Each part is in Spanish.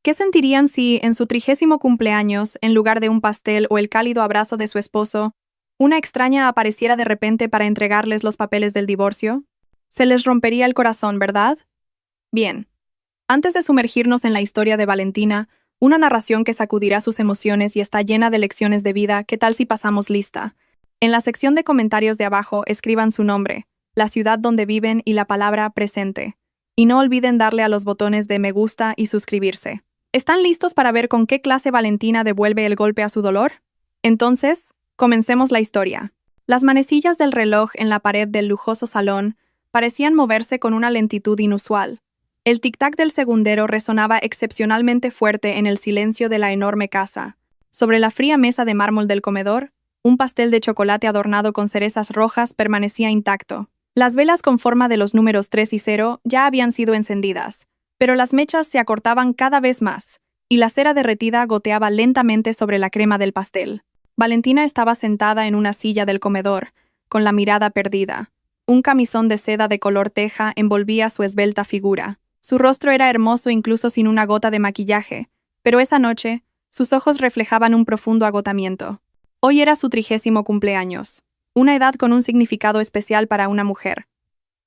¿Qué sentirían si, en su 30º cumpleaños, en lugar de un pastel o el cálido abrazo de su esposo, una extraña apareciera de repente para entregarles los papeles del divorcio? Se les rompería el corazón, ¿verdad? Bien. Antes de sumergirnos en la historia de Valentina, una narración que sacudirá sus emociones y está llena de lecciones de vida, ¿qué tal si pasamos lista? En la sección de comentarios de abajo escriban su nombre, la ciudad donde viven y la palabra presente. Y no olviden darle a los botones de me gusta y suscribirse. ¿Están listos para ver con qué clase Valentina devuelve el golpe a su dolor? Entonces, comencemos la historia. Las manecillas del reloj en la pared del lujoso salón parecían moverse con una lentitud inusual. El tic-tac del segundero resonaba excepcionalmente fuerte en el silencio de la enorme casa. Sobre la fría mesa de mármol del comedor, un pastel de chocolate adornado con cerezas rojas permanecía intacto. Las velas con forma de los números 3 y 0 ya habían sido encendidas, pero las mechas se acortaban cada vez más, y la cera derretida goteaba lentamente sobre la crema del pastel. Valentina estaba sentada en una silla del comedor, con la mirada perdida. Un camisón de seda de color teja envolvía su esbelta figura. Su rostro era hermoso incluso sin una gota de maquillaje, pero esa noche, sus ojos reflejaban un profundo agotamiento. Hoy era su 30º cumpleaños, una edad con un significado especial para una mujer.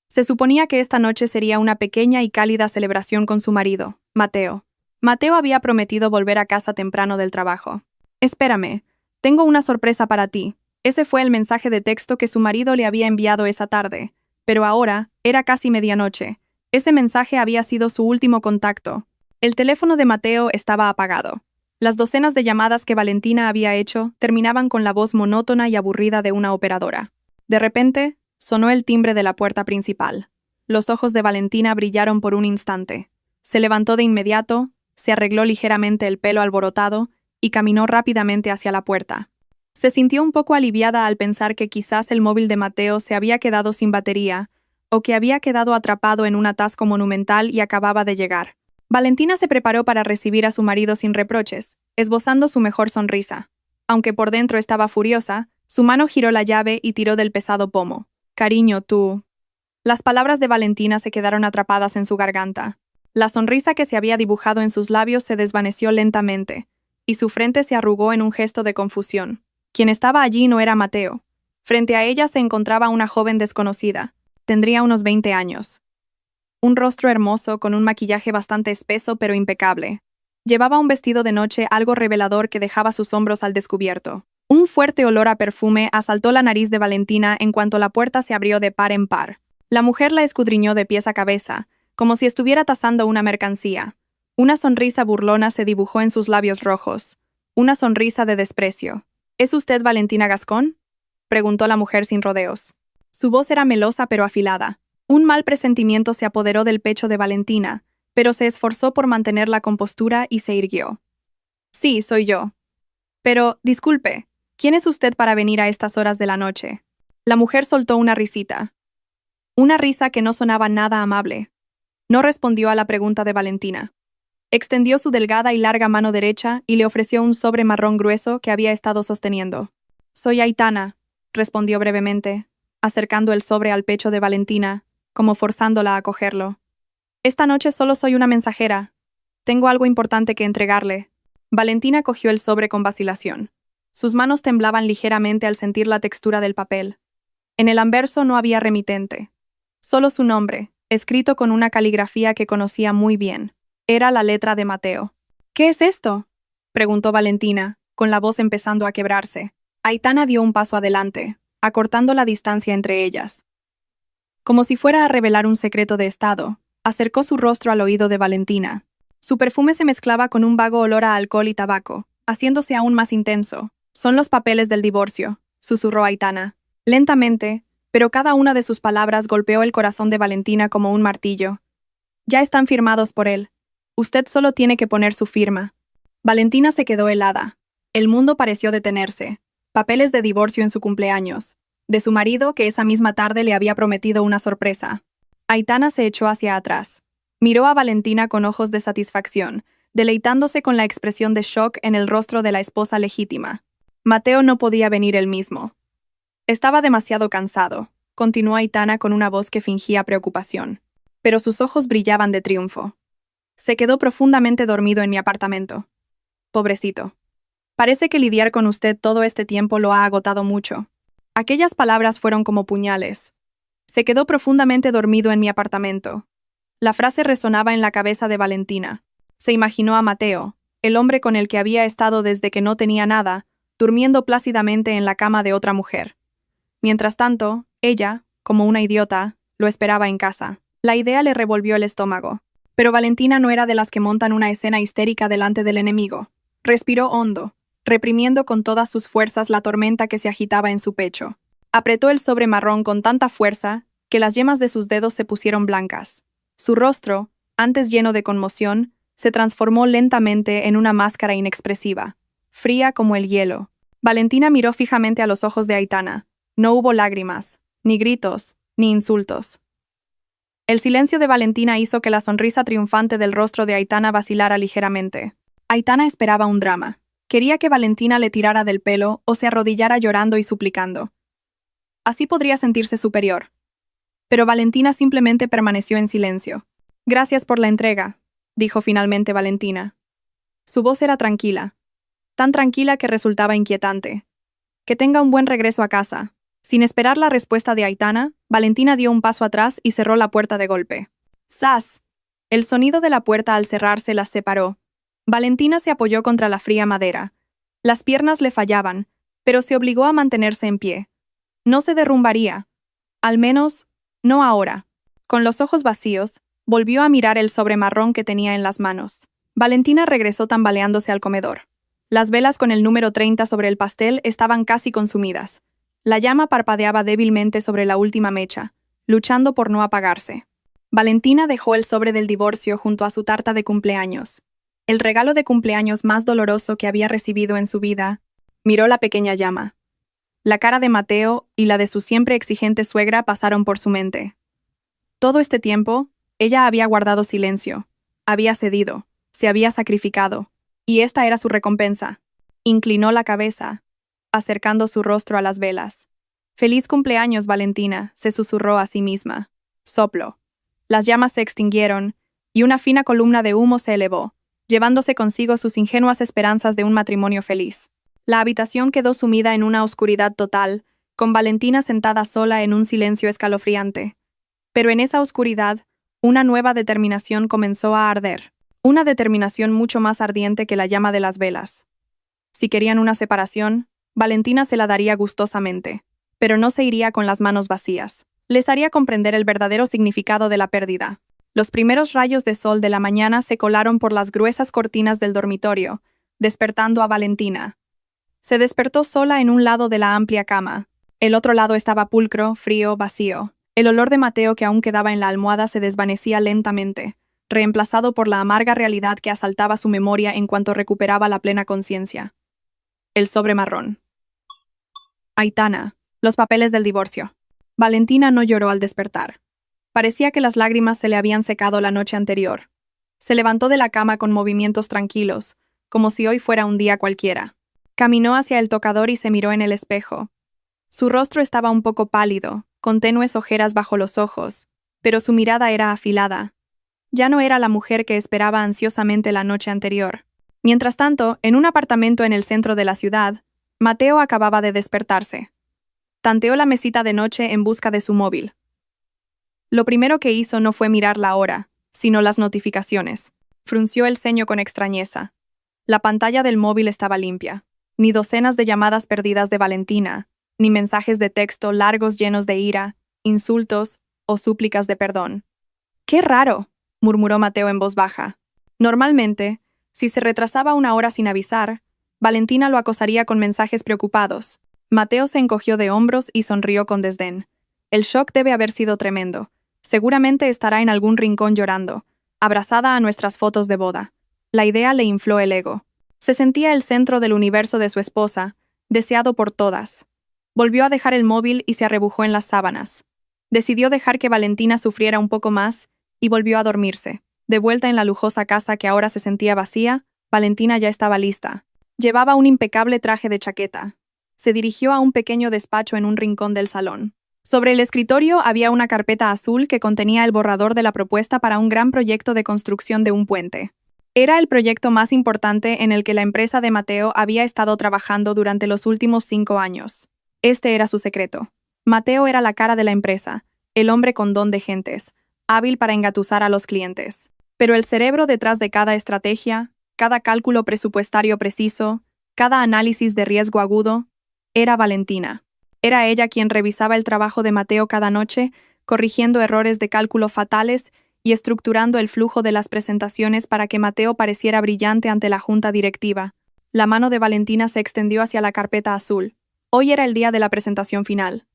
Se suponía que esta noche sería una pequeña y cálida celebración con su marido, Mateo. Mateo había prometido volver a casa temprano del trabajo. Espérame, tengo una sorpresa para ti. Ese fue el mensaje de texto que su marido le había enviado esa tarde, pero ahora era casi medianoche. Ese mensaje había sido su último contacto. El teléfono de Mateo estaba apagado. Las docenas de llamadas que Valentina había hecho terminaban con la voz monótona y aburrida de una operadora. De repente, sonó el timbre de la puerta principal. Los ojos de Valentina brillaron por un instante. Se levantó de inmediato, se arregló ligeramente el pelo alborotado y caminó rápidamente hacia la puerta. Se sintió un poco aliviada al pensar que quizás el móvil de Mateo se había quedado sin batería o que había quedado atrapado en un atasco monumental y acababa de llegar. Valentina se preparó para recibir a su marido sin reproches, esbozando su mejor sonrisa. Aunque por dentro estaba furiosa, su mano giró la llave y tiró del pesado pomo. «Cariño, tú». Las palabras de Valentina se quedaron atrapadas en su garganta. La sonrisa que se había dibujado en sus labios se desvaneció lentamente, y su frente se arrugó en un gesto de confusión. Quien estaba allí no era Mateo. Frente a ella se encontraba una joven desconocida. Tendría unos 20 años. Un rostro hermoso con un maquillaje bastante espeso pero impecable. Llevaba un vestido de noche algo revelador que dejaba sus hombros al descubierto. Un fuerte olor a perfume asaltó la nariz de Valentina en cuanto la puerta se abrió de par en par. La mujer la escudriñó de pies a cabeza, como si estuviera tasando una mercancía. Una sonrisa burlona se dibujó en sus labios rojos. Una sonrisa de desprecio. ¿Es usted Valentina Gascón?, preguntó la mujer sin rodeos. Su voz era melosa pero afilada. Un mal presentimiento se apoderó del pecho de Valentina, pero se esforzó por mantener la compostura y se irguió. «Sí, soy yo. Pero, disculpe, ¿quién es usted para venir a estas horas de la noche?». La mujer soltó una risita. Una risa que no sonaba nada amable. No respondió a la pregunta de Valentina. Extendió su delgada y larga mano derecha y le ofreció un sobre marrón grueso que había estado sosteniendo. «Soy Aitana», respondió brevemente, acercando el sobre al pecho de Valentina, como forzándola a cogerlo. «Esta noche solo soy una mensajera. Tengo algo importante que entregarle». Valentina cogió el sobre con vacilación. Sus manos temblaban ligeramente al sentir la textura del papel. En el anverso no había remitente. Solo su nombre, escrito con una caligrafía que conocía muy bien. Era la letra de Mateo. «¿Qué es esto?», preguntó Valentina, con la voz empezando a quebrarse. Aitana dio un paso adelante, acortando la distancia entre ellas. Como si fuera a revelar un secreto de estado, acercó su rostro al oído de Valentina. Su perfume se mezclaba con un vago olor a alcohol y tabaco, haciéndose aún más intenso. «Son los papeles del divorcio», susurró Aitana. Lentamente, pero cada una de sus palabras golpeó el corazón de Valentina como un martillo. «Ya están firmados por él. Usted solo tiene que poner su firma». Valentina se quedó helada. El mundo pareció detenerse. Papeles de divorcio en su cumpleaños. De su marido que esa misma tarde le había prometido una sorpresa. Aitana se echó hacia atrás. Miró a Valentina con ojos de satisfacción, deleitándose con la expresión de shock en el rostro de la esposa legítima. Mateo no podía venir él mismo. Estaba demasiado cansado, continuó Aitana con una voz que fingía preocupación. Pero sus ojos brillaban de triunfo. Se quedó profundamente dormido en mi apartamento. Pobrecito. Parece que lidiar con usted todo este tiempo lo ha agotado mucho. Aquellas palabras fueron como puñales. Se quedó profundamente dormido en mi apartamento. La frase resonaba en la cabeza de Valentina. Se imaginó a Mateo, el hombre con el que había estado desde que no tenía nada, durmiendo plácidamente en la cama de otra mujer. Mientras tanto, ella, como una idiota, lo esperaba en casa. La idea le revolvió el estómago. Pero Valentina no era de las que montan una escena histérica delante del enemigo. Respiró hondo, reprimiendo con todas sus fuerzas la tormenta que se agitaba en su pecho. Apretó el sobre marrón con tanta fuerza que las yemas de sus dedos se pusieron blancas. Su rostro, antes lleno de conmoción, se transformó lentamente en una máscara inexpresiva, fría como el hielo. Valentina miró fijamente a los ojos de Aitana. No hubo lágrimas, ni gritos, ni insultos. El silencio de Valentina hizo que la sonrisa triunfante del rostro de Aitana vacilara ligeramente. Aitana esperaba un drama. Quería que Valentina le tirara del pelo o se arrodillara llorando y suplicando. Así podría sentirse superior. Pero Valentina simplemente permaneció en silencio. «Gracias por la entrega», dijo finalmente Valentina. Su voz era tranquila, tan tranquila que resultaba inquietante. «Que tenga un buen regreso a casa». Sin esperar la respuesta de Aitana, Valentina dio un paso atrás y cerró la puerta de golpe. ¡Zas! El sonido de la puerta al cerrarse las separó. Valentina se apoyó contra la fría madera. Las piernas le fallaban, pero se obligó a mantenerse en pie. No se derrumbaría. Al menos, no ahora. Con los ojos vacíos, volvió a mirar el sobre marrón que tenía en las manos. Valentina regresó tambaleándose al comedor. Las velas con el número 30 sobre el pastel estaban casi consumidas. La llama parpadeaba débilmente sobre la última mecha, luchando por no apagarse. Valentina dejó el sobre del divorcio junto a su tarta de cumpleaños. El regalo de cumpleaños más doloroso que había recibido en su vida. Miró la pequeña llama. La cara de Mateo y la de su siempre exigente suegra pasaron por su mente. Todo este tiempo, ella había guardado silencio, había cedido, se había sacrificado, y esta era su recompensa. Inclinó la cabeza, acercando su rostro a las velas. «Feliz cumpleaños, Valentina», se susurró a sí misma. Soplo. Las llamas se extinguieron, y una fina columna de humo se elevó, llevándose consigo sus ingenuas esperanzas de un matrimonio feliz. La habitación quedó sumida en una oscuridad total, con Valentina sentada sola en un silencio escalofriante. Pero en esa oscuridad, una nueva determinación comenzó a arder, una determinación mucho más ardiente que la llama de las velas. Si querían una separación, Valentina se la daría gustosamente, pero no se iría con las manos vacías. Les haría comprender el verdadero significado de la pérdida. Los primeros rayos de sol de la mañana se colaron por las gruesas cortinas del dormitorio, despertando a Valentina. Se despertó sola en un lado de la amplia cama. El otro lado estaba pulcro, frío, vacío. El olor de Mateo que aún quedaba en la almohada se desvanecía lentamente, reemplazado por la amarga realidad que asaltaba su memoria en cuanto recuperaba la plena conciencia. El sobre marrón. Aitana. Los papeles del divorcio. Valentina no lloró al despertar. Parecía que las lágrimas se le habían secado la noche anterior. Se levantó de la cama con movimientos tranquilos, como si hoy fuera un día cualquiera. Caminó hacia el tocador y se miró en el espejo. Su rostro estaba un poco pálido, con tenues ojeras bajo los ojos, pero su mirada era afilada. Ya no era la mujer que esperaba ansiosamente la noche anterior. Mientras tanto, en un apartamento en el centro de la ciudad, Mateo acababa de despertarse. Tanteó la mesita de noche en busca de su móvil. Lo primero que hizo no fue mirar la hora, sino las notificaciones. Frunció el ceño con extrañeza. La pantalla del móvil estaba limpia. Ni docenas de llamadas perdidas de Valentina, ni mensajes de texto largos llenos de ira, insultos o súplicas de perdón. «¡Qué raro!», murmuró Mateo en voz baja. Normalmente, si se retrasaba una hora sin avisar, Valentina lo acosaría con mensajes preocupados. Mateo se encogió de hombros y sonrió con desdén. El shock debe haber sido tremendo. Seguramente estará en algún rincón llorando, abrazada a nuestras fotos de boda. La idea le infló el ego. Se sentía el centro del universo de su esposa, deseado por todas. Volvió a dejar el móvil y se arrebujó en las sábanas. Decidió dejar que Valentina sufriera un poco más y volvió a dormirse. De vuelta en la lujosa casa que ahora se sentía vacía, Valentina ya estaba lista. Llevaba un impecable traje de chaqueta. Se dirigió a un pequeño despacho en un rincón del salón. Sobre el escritorio había una carpeta azul que contenía el borrador de la propuesta para un gran proyecto de construcción de un puente. Era el proyecto más importante en el que la empresa de Mateo había estado trabajando durante los últimos 5 años. Este era su secreto. Mateo era la cara de la empresa, el hombre con don de gentes, hábil para engatusar a los clientes. Pero el cerebro detrás de cada estrategia, cada cálculo presupuestario preciso, cada análisis de riesgo agudo, era Valentina. Era ella quien revisaba el trabajo de Mateo cada noche, corrigiendo errores de cálculo fatales y estructurando el flujo de las presentaciones para que Mateo pareciera brillante ante la junta directiva. La mano de Valentina se extendió hacia la carpeta azul. Hoy era el día de la presentación final.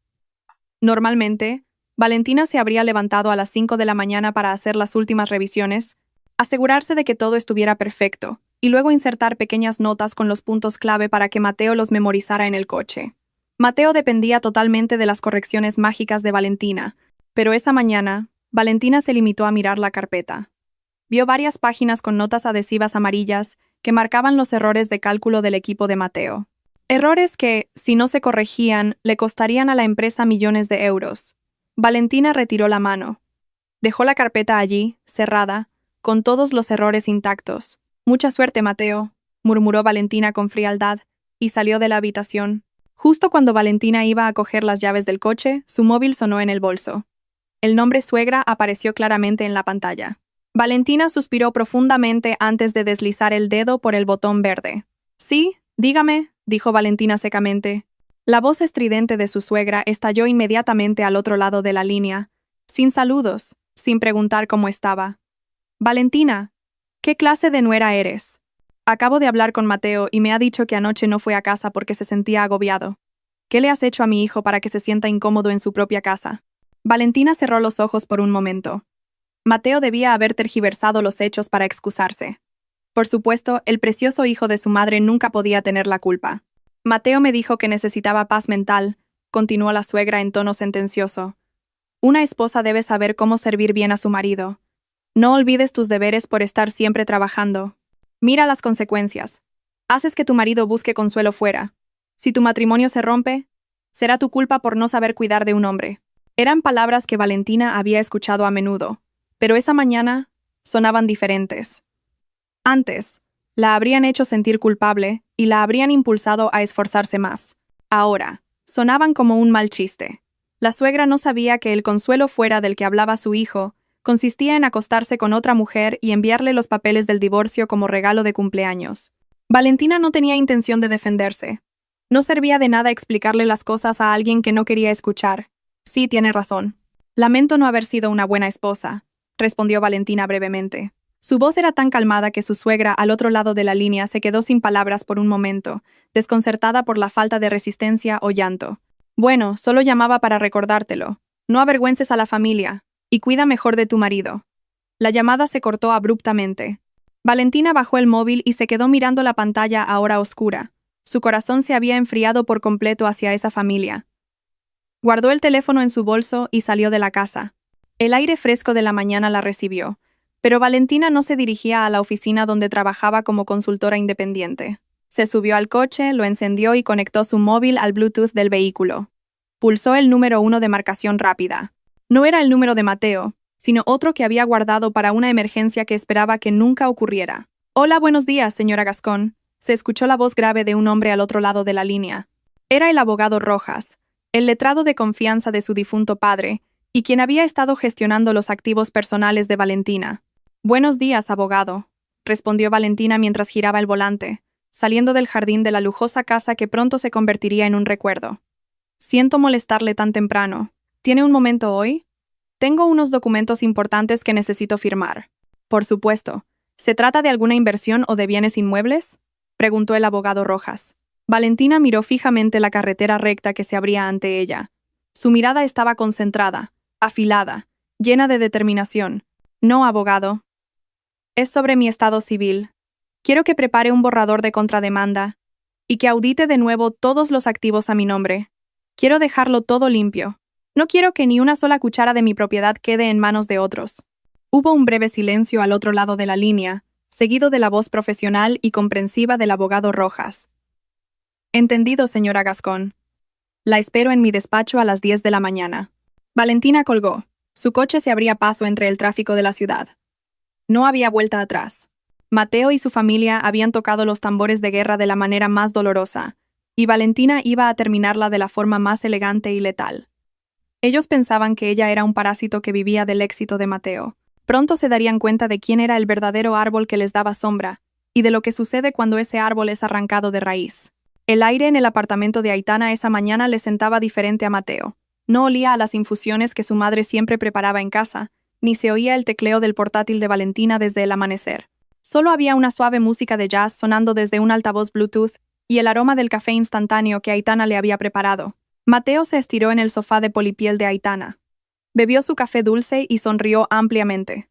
Normalmente, Valentina se habría levantado a las 5 de la mañana para hacer las últimas revisiones, asegurarse de que todo estuviera perfecto, y luego insertar pequeñas notas con los puntos clave para que Mateo los memorizara en el coche. Mateo dependía totalmente de las correcciones mágicas de Valentina, pero esa mañana, Valentina se limitó a mirar la carpeta. Vio varias páginas con notas adhesivas amarillas que marcaban los errores de cálculo del equipo de Mateo. Errores que, si no se corregían, le costarían a la empresa millones de euros. Valentina retiró la mano. Dejó la carpeta allí, cerrada, con todos los errores intactos. «Mucha suerte, Mateo», murmuró Valentina con frialdad, y salió de la habitación. Justo cuando Valentina iba a coger las llaves del coche, su móvil sonó en el bolso. El nombre suegra apareció claramente en la pantalla. Valentina suspiró profundamente antes de deslizar el dedo por el botón verde. «Sí, dígame», dijo Valentina secamente. La voz estridente de su suegra estalló inmediatamente al otro lado de la línea, sin saludos, sin preguntar cómo estaba. «Valentina, ¿qué clase de nuera eres? Acabo de hablar con Mateo y me ha dicho que anoche no fue a casa porque se sentía agobiado. ¿Qué le has hecho a mi hijo para que se sienta incómodo en su propia casa?» Valentina cerró los ojos por un momento. Mateo debía haber tergiversado los hechos para excusarse. Por supuesto, el precioso hijo de su madre nunca podía tener la culpa. «Mateo me dijo que necesitaba paz mental», continuó la suegra en tono sentencioso. «Una esposa debe saber cómo servir bien a su marido. No olvides tus deberes por estar siempre trabajando. Mira las consecuencias. Haces que tu marido busque consuelo fuera. Si tu matrimonio se rompe, será tu culpa por no saber cuidar de un hombre». Eran palabras que Valentina había escuchado a menudo, pero esa mañana sonaban diferentes. Antes, la habrían hecho sentir culpable y la habrían impulsado a esforzarse más. Ahora, sonaban como un mal chiste. La suegra no sabía que el consuelo fuera del que hablaba su hijo consistía en acostarse con otra mujer y enviarle los papeles del divorcio como regalo de cumpleaños. Valentina no tenía intención de defenderse. No servía de nada explicarle las cosas a alguien que no quería escuchar. «Sí, tiene razón. Lamento no haber sido una buena esposa», respondió Valentina brevemente. Su voz era tan calmada que su suegra, al otro lado de la línea, se quedó sin palabras por un momento, desconcertada por la falta de resistencia o llanto. «Bueno, solo llamaba para recordártelo. No avergüences a la familia, y cuida mejor de tu marido». La llamada se cortó abruptamente. Valentina bajó el móvil y se quedó mirando la pantalla ahora oscura. Su corazón se había enfriado por completo hacia esa familia. Guardó el teléfono en su bolso y salió de la casa. El aire fresco de la mañana la recibió, pero Valentina no se dirigía a la oficina donde trabajaba como consultora independiente. Se subió al coche, lo encendió y conectó su móvil al Bluetooth del vehículo. Pulsó el número 1 de marcación rápida. No era el número de Mateo, sino otro que había guardado para una emergencia que esperaba que nunca ocurriera. «Hola, buenos días, señora Gascón», se escuchó la voz grave de un hombre al otro lado de la línea. Era el abogado Rojas, el letrado de confianza de su difunto padre, y quien había estado gestionando los activos personales de Valentina. «Buenos días, abogado», respondió Valentina mientras giraba el volante, saliendo del jardín de la lujosa casa que pronto se convertiría en un recuerdo. «Siento molestarle tan temprano. ¿Tiene un momento hoy? Tengo unos documentos importantes que necesito firmar». «Por supuesto. ¿Se trata de alguna inversión o de bienes inmuebles?», preguntó el abogado Rojas. Valentina miró fijamente la carretera recta que se abría ante ella. Su mirada estaba concentrada, afilada, llena de determinación. «No, abogado. Es sobre mi estado civil. Quiero que prepare un borrador de contrademanda y que audite de nuevo todos los activos a mi nombre. Quiero dejarlo todo limpio. No quiero que ni una sola cuchara de mi propiedad quede en manos de otros». Hubo un breve silencio al otro lado de la línea, seguido de la voz profesional y comprensiva del abogado Rojas. «Entendido, señora Gascón. La espero en mi despacho a las 10 de la mañana. Valentina colgó. Su coche se abría paso entre el tráfico de la ciudad. No había vuelta atrás. Mateo y su familia habían tocado los tambores de guerra de la manera más dolorosa, y Valentina iba a terminarla de la forma más elegante y letal. Ellos pensaban que ella era un parásito que vivía del éxito de Mateo. Pronto se darían cuenta de quién era el verdadero árbol que les daba sombra, y de lo que sucede cuando ese árbol es arrancado de raíz. El aire en el apartamento de Aitana esa mañana le sentaba diferente a Mateo. No olía a las infusiones que su madre siempre preparaba en casa, ni se oía el tecleo del portátil de Valentina desde el amanecer. Solo había una suave música de jazz sonando desde un altavoz Bluetooth y el aroma del café instantáneo que Aitana le había preparado. Mateo se estiró en el sofá de polipiel de Aitana. Bebió su café dulce y sonrió ampliamente.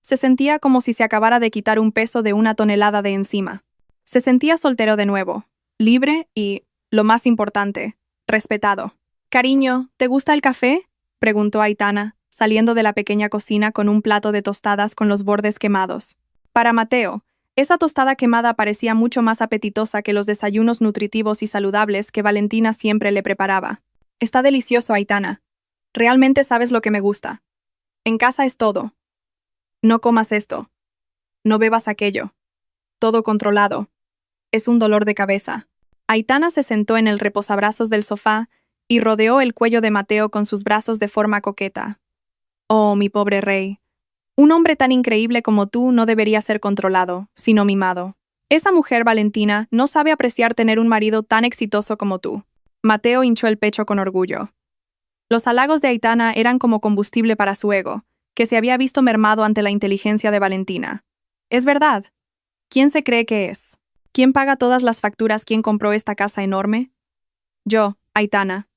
Se sentía como si se acabara de quitar un peso de 1 tonelada de encima. Se sentía soltero de nuevo, libre y, lo más importante, respetado. «Cariño, ¿te gusta el café?», preguntó Aitana, saliendo de la pequeña cocina con un plato de tostadas con los bordes quemados. Para Mateo, esa tostada quemada parecía mucho más apetitosa que los desayunos nutritivos y saludables que Valentina siempre le preparaba. «Está delicioso, Aitana. Realmente sabes lo que me gusta. En casa es todo. No comas esto. No bebas aquello. Todo controlado. Es un dolor de cabeza». Aitana se sentó en el reposabrazos del sofá y rodeó el cuello de Mateo con sus brazos de forma coqueta. «Oh, mi pobre rey. Un hombre tan increíble como tú no debería ser controlado, sino mimado. Esa mujer, Valentina, no sabe apreciar tener un marido tan exitoso como tú». Mateo hinchó el pecho con orgullo. Los halagos de Aitana eran como combustible para su ego, que se había visto mermado ante la inteligencia de Valentina. «Es verdad. ¿Quién se cree que es? ¿Quién paga todas las facturas? ¿Quién compró esta casa enorme?» «Yo, Aitana.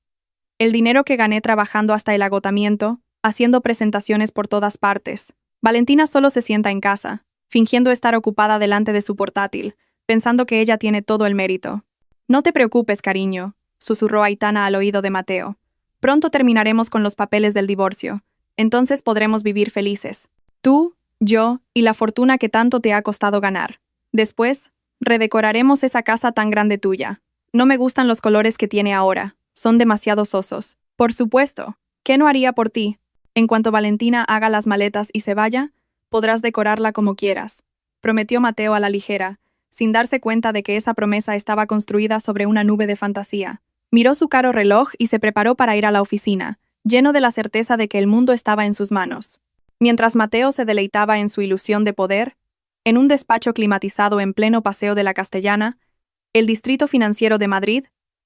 El dinero que gané trabajando hasta el agotamiento, haciendo presentaciones por todas partes». Valentina solo se sienta en casa, fingiendo estar ocupada delante de su portátil, pensando que ella tiene todo el mérito. «No te preocupes, cariño», susurró Aitana al oído de Mateo. «Pronto terminaremos con los papeles del divorcio. Entonces podremos vivir felices. Tú, yo y la fortuna que tanto te ha costado ganar. Después, redecoraremos esa casa tan grande tuya. No me gustan los colores que tiene ahora. Son demasiado sosos. Por supuesto. ¿Qué no haría por ti? En cuanto Valentina haga las maletas y se vaya, podrás decorarla como quieras», prometió Mateo a la ligera, sin darse cuenta de que esa promesa estaba construida sobre una nube de fantasía. Miró su caro reloj y se preparó para ir a la oficina, lleno de la certeza de que el mundo estaba en sus manos. Mientras Mateo se deleitaba en su ilusión de poder, en un despacho climatizado en pleno Paseo de la Castellana, el distrito financiero de Madrid,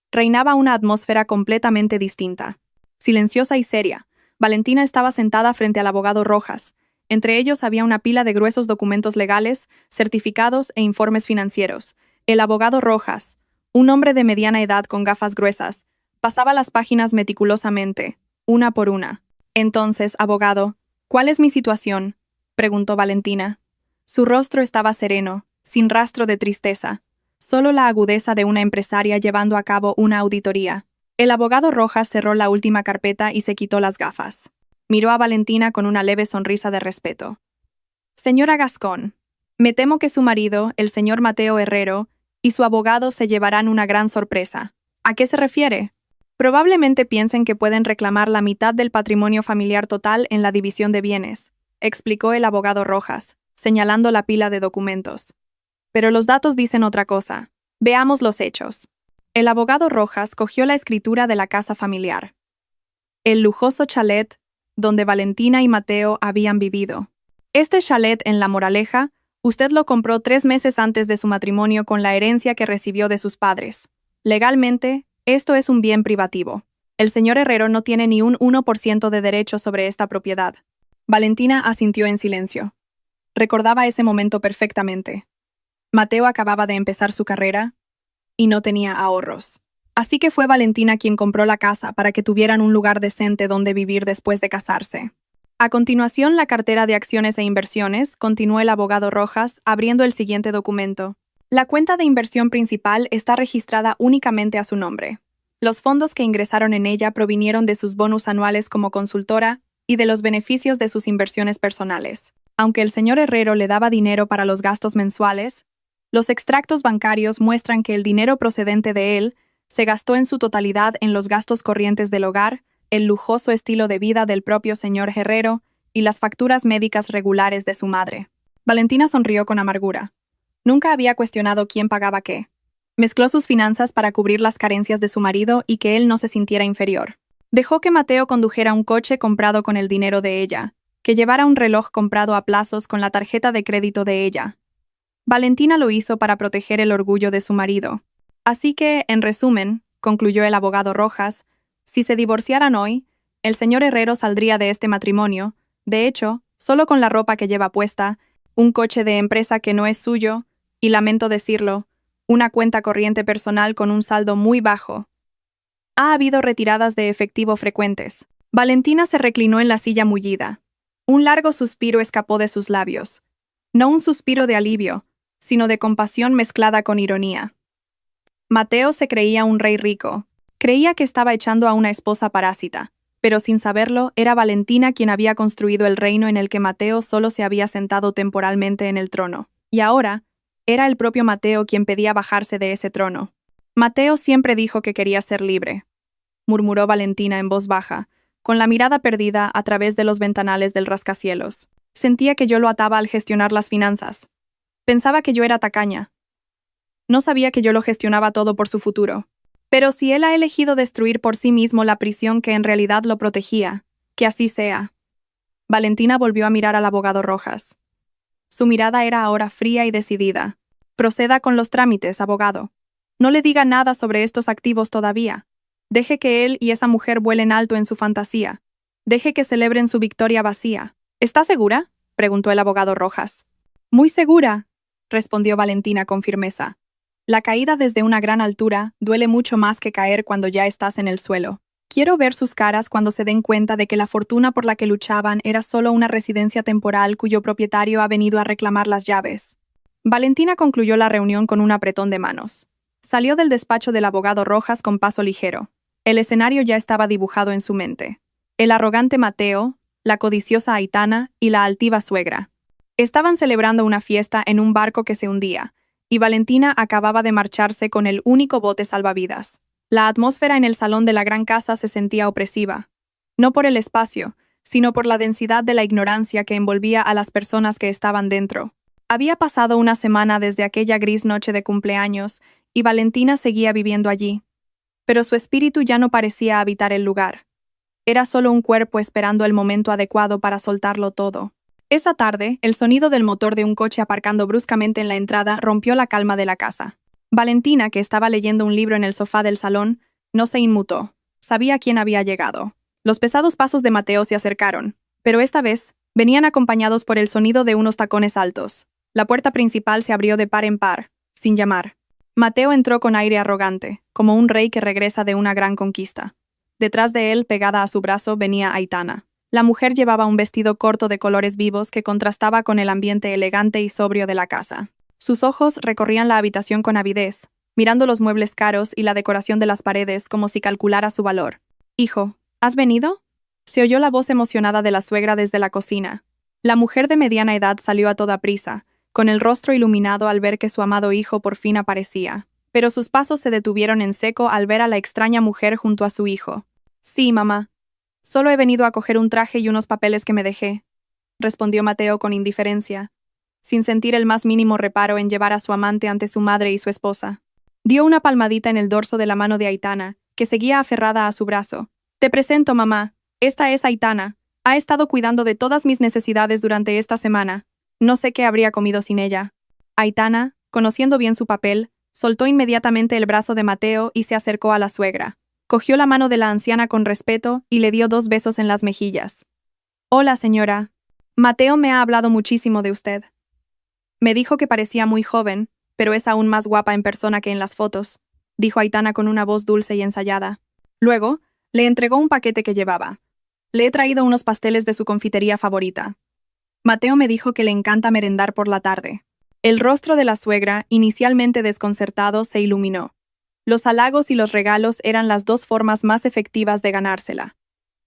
reinaba una atmósfera completamente distinta. Silenciosa y seria, Valentina estaba sentada frente al abogado Rojas. Entre ellos había una pila de gruesos documentos legales, certificados e informes financieros. El abogado Rojas, un hombre de mediana edad con gafas gruesas, pasaba las páginas meticulosamente, una por una. «Entonces, abogado, ¿cuál es mi situación?», preguntó Valentina. Su rostro estaba sereno, sin rastro de tristeza, solo la agudeza de una empresaria llevando a cabo una auditoría. El abogado Rojas cerró la última carpeta y se quitó las gafas. Miró a Valentina con una leve sonrisa de respeto. «Señora Gascón, me temo que su marido, el señor Mateo Herrero, y su abogado se llevarán una gran sorpresa». «¿A qué se refiere?». «Probablemente piensen que pueden reclamar la mitad del patrimonio familiar total en la división de bienes», explicó el abogado Rojas, señalando la pila de documentos. «Pero los datos dicen otra cosa. Veamos los hechos». El abogado Rojas cogió la escritura de la casa familiar. El lujoso chalet donde Valentina y Mateo habían vivido. Este chalet en La Moraleja, usted lo compró 3 meses antes de su matrimonio con la herencia que recibió de sus padres. Legalmente, esto es un bien privativo. El señor Herrero no tiene ni un 1% de derecho sobre esta propiedad. Valentina asintió en silencio. Recordaba ese momento perfectamente. Mateo acababa de empezar su carrera y no tenía ahorros. Así que fue Valentina quien compró la casa para que tuvieran un lugar decente donde vivir después de casarse. A continuación, la cartera de acciones e inversiones, continuó el abogado Rojas, abriendo el siguiente documento. La cuenta de inversión principal está registrada únicamente a su nombre. Los fondos que ingresaron en ella provinieron de sus bonus anuales como consultora y de los beneficios de sus inversiones personales. Aunque el señor Herrero le daba dinero para los gastos mensuales, los extractos bancarios muestran que el dinero procedente de él Se gastó en su totalidad en los gastos corrientes del hogar, el lujoso estilo de vida del propio señor Herrero y las facturas médicas regulares de su madre. Valentina sonrió con amargura. Nunca había cuestionado quién pagaba qué. Mezcló sus finanzas para cubrir las carencias de su marido y que él no se sintiera inferior. Dejó que Mateo condujera un coche comprado con el dinero de ella, que llevara un reloj comprado a plazos con la tarjeta de crédito de ella. Valentina lo hizo para proteger el orgullo de su marido. Así que, en resumen, concluyó el abogado Rojas, si se divorciaran hoy, el señor Herrero saldría de este matrimonio, de hecho, solo con la ropa que lleva puesta, un coche de empresa que no es suyo, y lamento decirlo, una cuenta corriente personal con un saldo muy bajo. Ha habido retiradas de efectivo frecuentes. Valentina se reclinó en la silla mullida. Un largo suspiro escapó de sus labios. No un suspiro de alivio, sino de compasión mezclada con ironía. Mateo se creía un rey rico. Creía que estaba echando a una esposa parásita, pero sin saberlo, era Valentina quien había construido el reino en el que Mateo solo se había sentado temporalmente en el trono. Y ahora, era el propio Mateo quien pedía bajarse de ese trono. Mateo siempre dijo que quería ser libre, murmuró Valentina en voz baja, con la mirada perdida a través de los ventanales del rascacielos. Sentía que yo lo ataba al gestionar las finanzas. Pensaba que yo era tacaña. No sabía que yo lo gestionaba todo por su futuro. Pero si él ha elegido destruir por sí mismo la prisión que en realidad lo protegía, que así sea. Valentina volvió a mirar al abogado Rojas. Su mirada era ahora fría y decidida. Proceda con los trámites, abogado. No le diga nada sobre estos activos todavía. Deje que él y esa mujer vuelen alto en su fantasía. Deje que celebren su victoria vacía. ¿Está segura?, preguntó el abogado Rojas. Muy segura, respondió Valentina con firmeza. La caída desde una gran altura duele mucho más que caer cuando ya estás en el suelo. Quiero ver sus caras cuando se den cuenta de que la fortuna por la que luchaban era solo una residencia temporal cuyo propietario ha venido a reclamar las llaves. Valentina concluyó la reunión con un apretón de manos. Salió del despacho del abogado Rojas con paso ligero. El escenario ya estaba dibujado en su mente. El arrogante Mateo, la codiciosa Aitana y la altiva suegra. Estaban celebrando una fiesta en un barco que se hundía, y Valentina acababa de marcharse con el único bote salvavidas. La atmósfera en el salón de la gran casa se sentía opresiva, no por el espacio, sino por la densidad de la ignorancia que envolvía a las personas que estaban dentro. Había pasado una semana desde aquella gris noche de cumpleaños, y Valentina seguía viviendo allí. Pero su espíritu ya no parecía habitar el lugar. Era solo un cuerpo esperando el momento adecuado para soltarlo todo. Esa tarde, el sonido del motor de un coche aparcando bruscamente en la entrada rompió la calma de la casa. Valentina, que estaba leyendo un libro en el sofá del salón, no se inmutó. Sabía quién había llegado. Los pesados pasos de Mateo se acercaron, pero esta vez venían acompañados por el sonido de unos tacones altos. La puerta principal se abrió de par en par, sin llamar. Mateo entró con aire arrogante, como un rey que regresa de una gran conquista. Detrás de él, pegada a su brazo, venía Aitana. La mujer llevaba un vestido corto de colores vivos que contrastaba con el ambiente elegante y sobrio de la casa. Sus ojos recorrían la habitación con avidez, mirando los muebles caros y la decoración de las paredes como si calculara su valor. «Hijo, ¿has venido?», se oyó la voz emocionada de la suegra desde la cocina. La mujer de mediana edad salió a toda prisa, con el rostro iluminado al ver que su amado hijo por fin aparecía. Pero sus pasos se detuvieron en seco al ver a la extraña mujer junto a su hijo. «Sí, mamá. Solo he venido a coger un traje y unos papeles que me dejé», respondió Mateo con indiferencia, sin sentir el más mínimo reparo en llevar a su amante ante su madre y su esposa. Dio una palmadita en el dorso de la mano de Aitana, que seguía aferrada a su brazo. «Te presento, mamá. Esta es Aitana. Ha estado cuidando de todas mis necesidades durante esta semana. No sé qué habría comido sin ella». Aitana, conociendo bien su papel, soltó inmediatamente el brazo de Mateo y se acercó a la suegra. Cogió la mano de la anciana con respeto y le dio 2 besos en las mejillas. «Hola, señora. Mateo me ha hablado muchísimo de usted. Me dijo que parecía muy joven, pero es aún más guapa en persona que en las fotos», dijo Aitana con una voz dulce y ensayada. Luego, le entregó un paquete que llevaba. «Le he traído unos pasteles de su confitería favorita. Mateo me dijo que le encanta merendar por la tarde». El rostro de la suegra, inicialmente desconcertado, se iluminó. Los halagos y los regalos eran las 2 formas más efectivas de ganársela.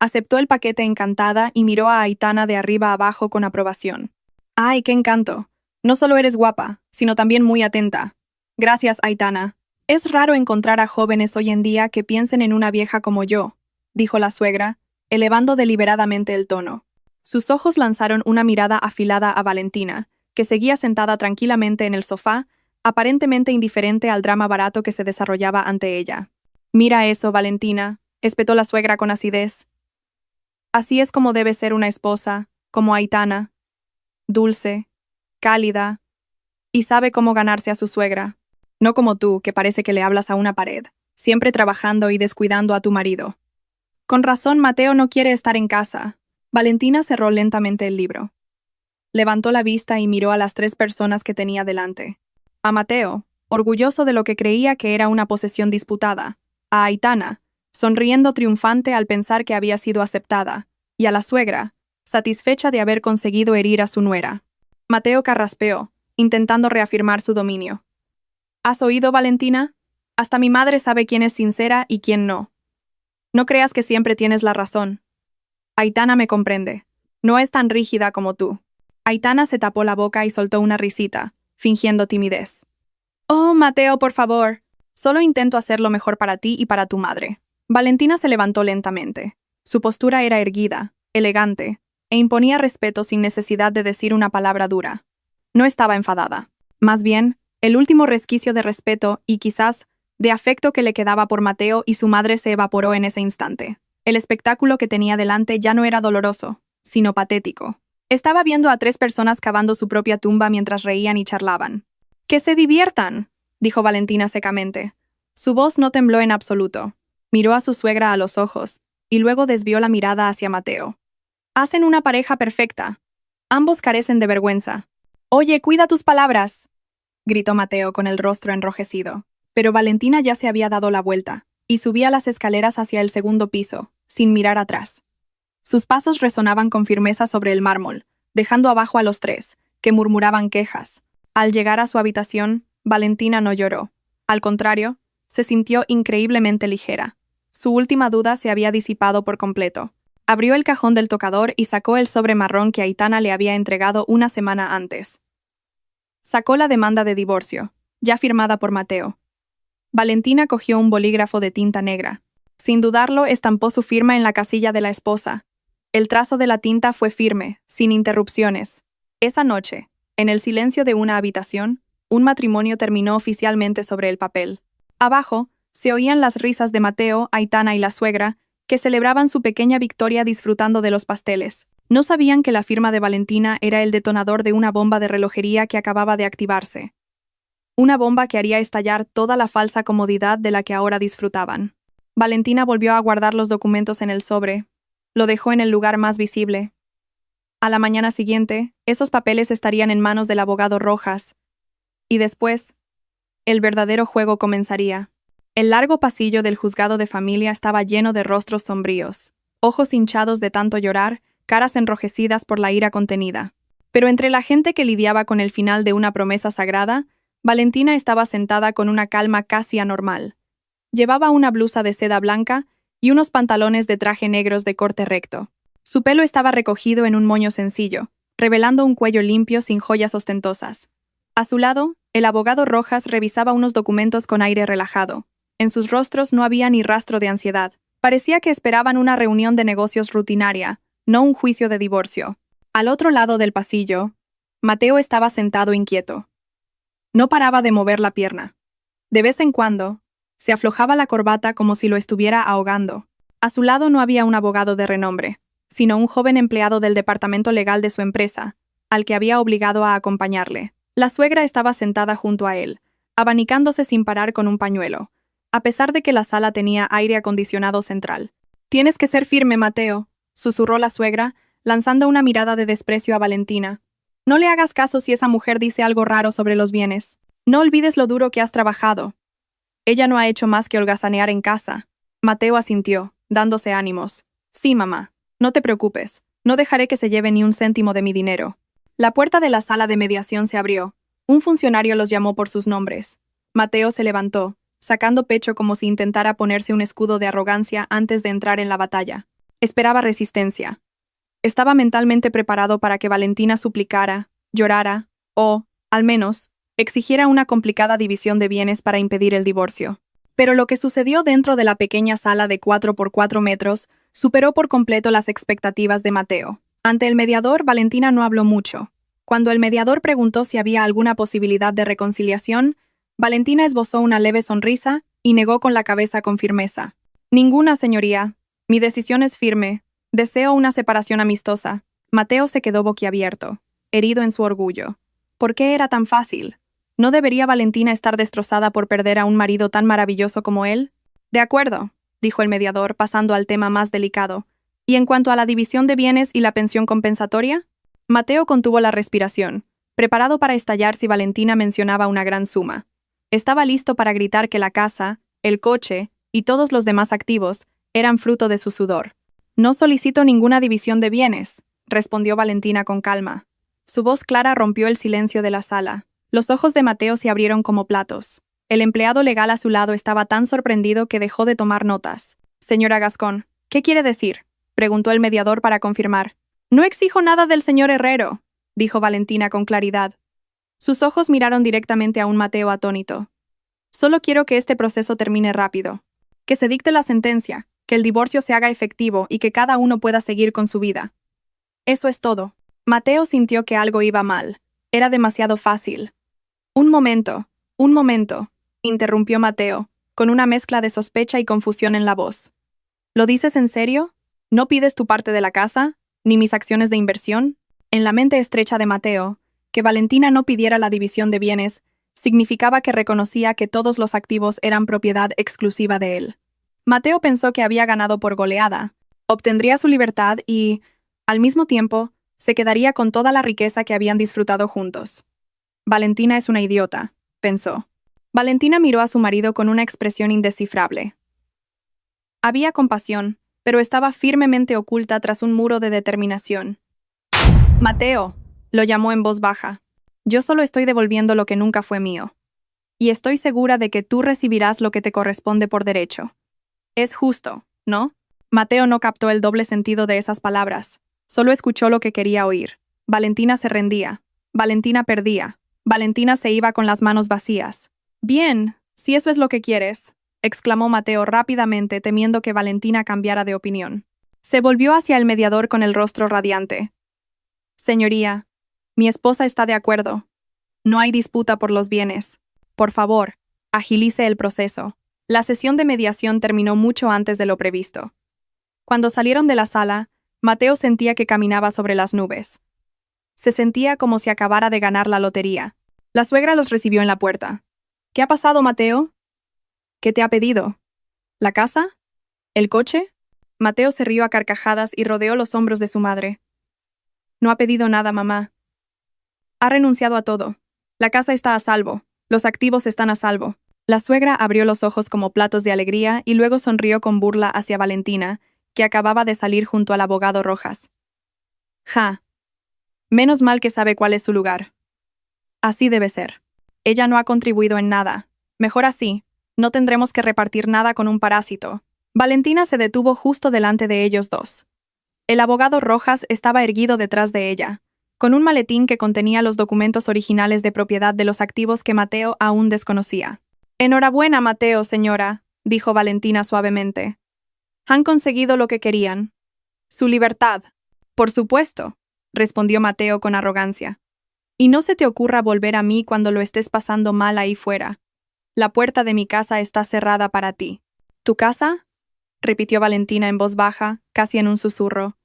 Aceptó el paquete encantada y miró a Aitana de arriba abajo con aprobación. «¡Ay, qué encanto! No solo eres guapa, sino también muy atenta. Gracias, Aitana. Es raro encontrar a jóvenes hoy en día que piensen en una vieja como yo, dijo la suegra, elevando deliberadamente el tono. Sus ojos lanzaron una mirada afilada a Valentina, que seguía sentada tranquilamente en el sofá, aparentemente indiferente al drama barato que se desarrollaba ante ella. Mira eso, Valentina, espetó la suegra con acidez. Así es como debe ser una esposa, como Aitana, dulce, cálida, y sabe cómo ganarse a su suegra. No como tú, que parece que le hablas a una pared, siempre trabajando y descuidando a tu marido. Con razón, Mateo no quiere estar en casa. Valentina cerró lentamente el libro. Levantó la vista y miró a las 3 personas que tenía delante. A Mateo, orgulloso de lo que creía que era una posesión disputada. A Aitana, sonriendo triunfante al pensar que había sido aceptada. Y a la suegra, satisfecha de haber conseguido herir a su nuera. Mateo carraspeó, intentando reafirmar su dominio. ¿Has oído, Valentina? Hasta mi madre sabe quién es sincera y quién no. No creas que siempre tienes la razón. Aitana me comprende. No es tan rígida como tú. Aitana se tapó la boca y soltó una risita, fingiendo timidez. Oh, Mateo, por favor. Solo intento hacer lo mejor para ti y para tu madre. Valentina se levantó lentamente. Su postura era erguida, elegante, e imponía respeto sin necesidad de decir una palabra dura. No estaba enfadada. Más bien, el último resquicio de respeto y quizás de afecto que le quedaba por Mateo y su madre se evaporó en ese instante. El espectáculo que tenía delante ya no era doloroso, sino patético. Estaba viendo a 3 personas cavando su propia tumba mientras reían y charlaban. ¡Que se diviertan!, dijo Valentina secamente. Su voz no tembló en absoluto. Miró a su suegra a los ojos, y luego desvió la mirada hacia Mateo. Hacen una pareja perfecta. Ambos carecen de vergüenza. Oye, cuida tus palabras, gritó Mateo con el rostro enrojecido. Pero Valentina ya se había dado la vuelta, y subía las escaleras hacia el 2.º piso, sin mirar atrás. Sus pasos resonaban con firmeza sobre el mármol, dejando abajo a los 3, que murmuraban quejas. Al llegar a su habitación, Valentina no lloró. Al contrario, se sintió increíblemente ligera. Su última duda se había disipado por completo. Abrió el cajón del tocador y sacó el sobre marrón que Aitana le había entregado una semana antes. Sacó la demanda de divorcio, ya firmada por Mateo. Valentina cogió un bolígrafo de tinta negra. Sin dudarlo, estampó su firma en la casilla de la esposa. El trazo de la tinta fue firme, sin interrupciones. Esa noche, en el silencio de una habitación, un matrimonio terminó oficialmente sobre el papel. Abajo, se oían las risas de Mateo, Aitana y la suegra, que celebraban su pequeña victoria disfrutando de los pasteles. No sabían que la firma de Valentina era el detonador de una bomba de relojería que acababa de activarse. Una bomba que haría estallar toda la falsa comodidad de la que ahora disfrutaban. Valentina volvió a guardar los documentos en el sobre. Lo dejó en el lugar más visible. A la mañana siguiente, esos papeles estarían en manos del abogado Rojas. Y después, el verdadero juego comenzaría. El largo pasillo del juzgado de familia estaba lleno de rostros sombríos, ojos hinchados de tanto llorar, caras enrojecidas por la ira contenida. Pero entre la gente que lidiaba con el final de una promesa sagrada, Valentina estaba sentada con una calma casi anormal. Llevaba una blusa de seda blanca y unos pantalones de traje negros de corte recto. Su pelo estaba recogido en un moño sencillo, revelando un cuello limpio sin joyas ostentosas. A su lado, el abogado Rojas revisaba unos documentos con aire relajado. En sus rostros no había ni rastro de ansiedad. Parecía que esperaban una reunión de negocios rutinaria, no un juicio de divorcio. Al otro lado del pasillo, Mateo estaba sentado inquieto. No paraba de mover la pierna. De vez en cuando, se aflojaba la corbata como si lo estuviera ahogando. A su lado no había un abogado de renombre, sino un joven empleado del departamento legal de su empresa, al que había obligado a acompañarle. La suegra estaba sentada junto a él, abanicándose sin parar con un pañuelo, a pesar de que la sala tenía aire acondicionado central. «Tienes que ser firme, Mateo», susurró la suegra, lanzando una mirada de desprecio a Valentina. «No le hagas caso si esa mujer dice algo raro sobre los bienes. No olvides lo duro que has trabajado. Ella no ha hecho más que holgazanear en casa». Mateo asintió, dándose ánimos. «Sí, mamá. No te preocupes. No dejaré que se lleve ni un céntimo de mi dinero». La puerta de la sala de mediación se abrió. Un funcionario los llamó por sus nombres. Mateo se levantó, sacando pecho como si intentara ponerse un escudo de arrogancia antes de entrar en la batalla. Esperaba resistencia. Estaba mentalmente preparado para que Valentina suplicara, llorara, o, al menos, exigiera una complicada división de bienes para impedir el divorcio. Pero lo que sucedió dentro de la pequeña sala de 4 por 4 metros superó por completo las expectativas de Mateo. Ante el mediador, Valentina no habló mucho. Cuando el mediador preguntó si había alguna posibilidad de reconciliación, Valentina esbozó una leve sonrisa y negó con la cabeza con firmeza. Ninguna, señoría. Mi decisión es firme. Deseo una separación amistosa. Mateo se quedó boquiabierto, herido en su orgullo. ¿Por qué era tan fácil? ¿No debería Valentina estar destrozada por perder a un marido tan maravilloso como él? De acuerdo, dijo el mediador, pasando al tema más delicado. ¿Y en cuanto a la división de bienes y la pensión compensatoria? Mateo contuvo la respiración, preparado para estallar si Valentina mencionaba una gran suma. Estaba listo para gritar que la casa, el coche y todos los demás activos eran fruto de su sudor. No solicito ninguna división de bienes, respondió Valentina con calma. Su voz clara rompió el silencio de la sala. Los ojos de Mateo se abrieron como platos. El empleado legal a su lado estaba tan sorprendido que dejó de tomar notas. Señora Gascón, ¿qué quiere decir?, preguntó el mediador para confirmar. No exijo nada del señor Herrero, dijo Valentina con claridad. Sus ojos miraron directamente a un Mateo atónito. Solo quiero que este proceso termine rápido. Que se dicte la sentencia, que el divorcio se haga efectivo y que cada uno pueda seguir con su vida. Eso es todo. Mateo sintió que algo iba mal. Era demasiado fácil. Un momento, interrumpió Mateo, con una mezcla de sospecha y confusión en la voz. ¿Lo dices en serio? ¿No pides tu parte de la casa, ni mis acciones de inversión? En la mente estrecha de Mateo, que Valentina no pidiera la división de bienes, significaba que reconocía que todos los activos eran propiedad exclusiva de él. Mateo pensó que había ganado por goleada, obtendría su libertad y, al mismo tiempo, se quedaría con toda la riqueza que habían disfrutado juntos. Valentina es una idiota, pensó. Valentina miró a su marido con una expresión indescifrable. Había compasión, pero estaba firmemente oculta tras un muro de determinación. Mateo, lo llamó en voz baja. Yo solo estoy devolviendo lo que nunca fue mío. Y estoy segura de que tú recibirás lo que te corresponde por derecho. Es justo, ¿no? Mateo no captó el doble sentido de esas palabras. Solo escuchó lo que quería oír. Valentina se rendía. Valentina perdía. Valentina se iba con las manos vacías. Bien, si eso es lo que quieres, exclamó Mateo rápidamente, temiendo que Valentina cambiara de opinión. Se volvió hacia el mediador con el rostro radiante. Señoría, mi esposa está de acuerdo. No hay disputa por los bienes. Por favor, agilice el proceso. La sesión de mediación terminó mucho antes de lo previsto. Cuando salieron de la sala, Mateo sentía que caminaba sobre las nubes. Se sentía como si acabara de ganar la lotería. La suegra los recibió en la puerta. ¿Qué ha pasado, Mateo? ¿Qué te ha pedido? ¿La casa? ¿El coche? Mateo se rió a carcajadas y rodeó los hombros de su madre. No ha pedido nada, mamá. Ha renunciado a todo. La casa está a salvo. Los activos están a salvo. La suegra abrió los ojos como platos de alegría y luego sonrió con burla hacia Valentina, que acababa de salir junto al abogado Rojas. Ja. Menos mal que sabe cuál es su lugar. Así debe ser. Ella no ha contribuido en nada. Mejor así, no tendremos que repartir nada con un parásito. Valentina se detuvo justo delante de ellos dos. El abogado Rojas estaba erguido detrás de ella, con un maletín que contenía los documentos originales de propiedad de los activos que Mateo aún desconocía. Enhorabuena, Mateo, señora, dijo Valentina suavemente. Han conseguido lo que querían. Su libertad. Por supuesto, respondió Mateo con arrogancia. Y no se te ocurra volver a mí cuando lo estés pasando mal ahí fuera. La puerta de mi casa está cerrada para ti. ¿Tu casa?, repitió Valentina en voz baja, casi en un susurro.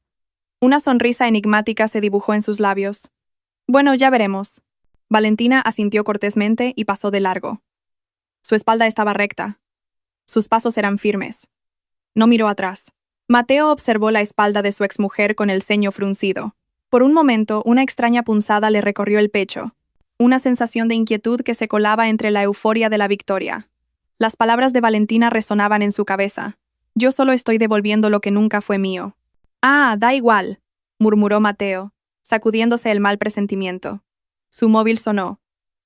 Una sonrisa enigmática se dibujó en sus labios. Bueno, ya veremos. Valentina asintió cortésmente y pasó de largo. Su espalda estaba recta. Sus pasos eran firmes. No miró atrás. Mateo observó la espalda de su exmujer con el ceño fruncido. Por un momento, una extraña punzada le recorrió el pecho. Una sensación de inquietud que se colaba entre la euforia de la victoria. Las palabras de Valentina resonaban en su cabeza. Yo solo estoy devolviendo lo que nunca fue mío. Ah, da igual, murmuró Mateo, sacudiéndose el mal presentimiento. Su móvil sonó.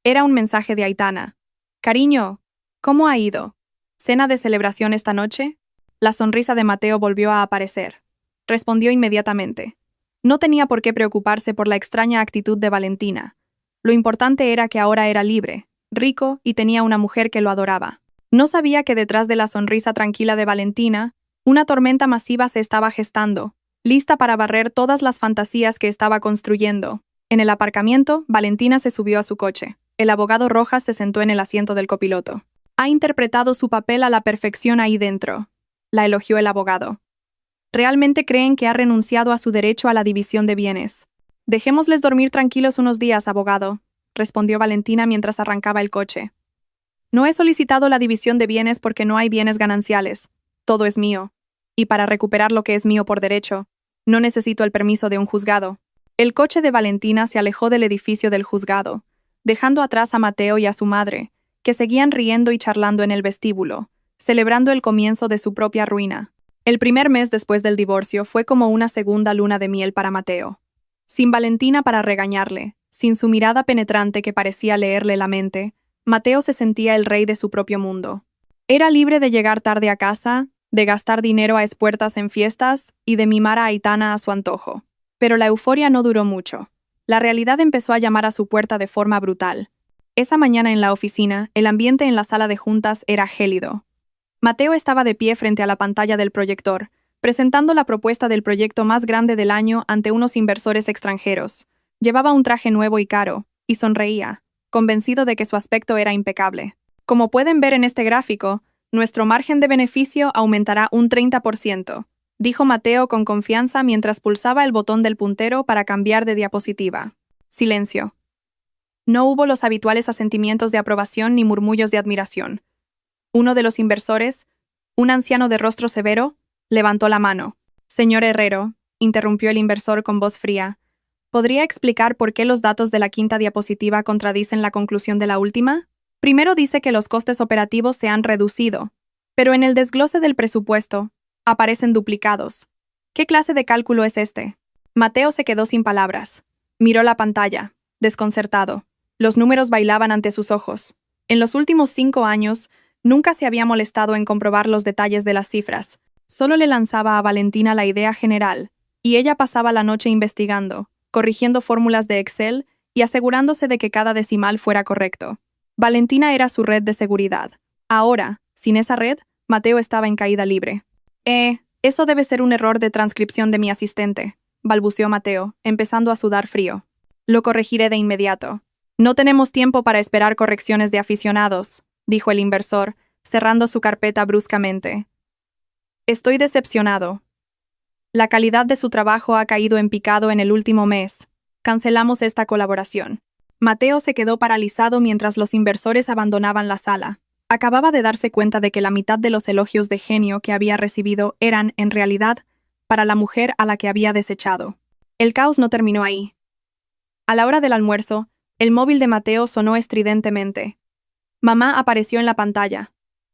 Era un mensaje de Aitana. Cariño, ¿cómo ha ido? ¿Cena de celebración esta noche? La sonrisa de Mateo volvió a aparecer. Respondió inmediatamente. No tenía por qué preocuparse por la extraña actitud de Valentina. Lo importante era que ahora era libre, rico y tenía una mujer que lo adoraba. No sabía que detrás de la sonrisa tranquila de Valentina, una tormenta masiva se estaba gestando, lista para barrer todas las fantasías que estaba construyendo. En el aparcamiento, Valentina se subió a su coche. El abogado Rojas se sentó en el asiento del copiloto. Ha interpretado su papel a la perfección ahí dentro, la elogió el abogado. Realmente creen que ha renunciado a su derecho a la división de bienes. Dejémosles dormir tranquilos unos días, abogado, respondió Valentina mientras arrancaba el coche. No he solicitado la división de bienes porque no hay bienes gananciales. Todo es mío. Y para recuperar lo que es mío por derecho, no necesito el permiso de un juzgado. El coche de Valentina se alejó del edificio del juzgado, dejando atrás a Mateo y a su madre, que seguían riendo y charlando en el vestíbulo, celebrando el comienzo de su propia ruina. El primer mes después del divorcio fue como una segunda luna de miel para Mateo. Sin Valentina para regañarle, sin su mirada penetrante que parecía leerle la mente, Mateo se sentía el rey de su propio mundo. Era libre de llegar tarde a casa, de gastar dinero a espuertas en fiestas y de mimar a Aitana a su antojo. Pero la euforia no duró mucho. La realidad empezó a llamar a su puerta de forma brutal. Esa mañana en la oficina, el ambiente en la sala de juntas era gélido. Mateo estaba de pie frente a la pantalla del proyector, presentando la propuesta del proyecto más grande del año ante unos inversores extranjeros. Llevaba un traje nuevo y caro, y sonreía, convencido de que su aspecto era impecable. Como pueden ver en este gráfico, nuestro margen de beneficio aumentará un 30%, dijo Mateo con confianza mientras pulsaba el botón del puntero para cambiar de diapositiva. Silencio. No hubo los habituales asentimientos de aprobación ni murmullos de admiración. Uno de los inversores, un anciano de rostro severo, levantó la mano. Señor Herrero, interrumpió el inversor con voz fría, ¿podría explicar por qué los datos de la quinta diapositiva contradicen la conclusión de la última? Primero dice que los costes operativos se han reducido, pero en el desglose del presupuesto aparecen duplicados. ¿Qué clase de cálculo es este? Mateo se quedó sin palabras. Miró la pantalla, desconcertado. Los números bailaban ante sus ojos. En los últimos 5 años, nunca se había molestado en comprobar los detalles de las cifras. Solo le lanzaba a Valentina la idea general, y ella pasaba la noche investigando, corrigiendo fórmulas de Excel y asegurándose de que cada decimal fuera correcto. Valentina era su red de seguridad. Ahora, sin esa red, Mateo estaba en caída libre. Eso debe ser un error de transcripción de mi asistente, balbuceó Mateo, empezando a sudar frío. Lo corregiré de inmediato. No tenemos tiempo para esperar correcciones de aficionados, dijo el inversor, cerrando su carpeta bruscamente. Estoy decepcionado. La calidad de su trabajo ha caído en picado en el último mes. Cancelamos esta colaboración. Mateo se quedó paralizado mientras los inversores abandonaban la sala. Acababa de darse cuenta de que la mitad de los elogios de genio que había recibido eran, en realidad, para la mujer a la que había desechado. El caos no terminó ahí. A la hora del almuerzo, el móvil de Mateo sonó estridentemente. Mamá apareció en la pantalla.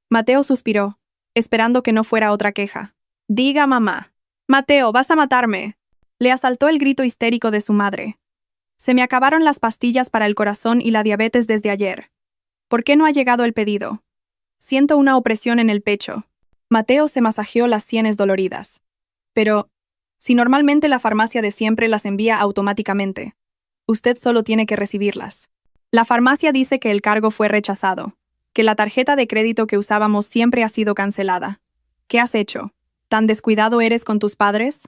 Mateo suspiró, esperando que no fuera otra queja. Diga mamá. Mateo, vas a matarme. Le asaltó el grito histérico de su madre. Se me acabaron las pastillas para el corazón y la diabetes desde ayer. ¿Por qué no ha llegado el pedido? Siento una opresión en el pecho. Mateo se masajeó las sienes doloridas. Pero, si normalmente la farmacia de siempre las envía automáticamente, usted solo tiene que recibirlas. La farmacia dice que el cargo fue rechazado, que la tarjeta de crédito que usábamos siempre ha sido cancelada. ¿Qué has hecho? ¿Tan descuidado eres con tus padres?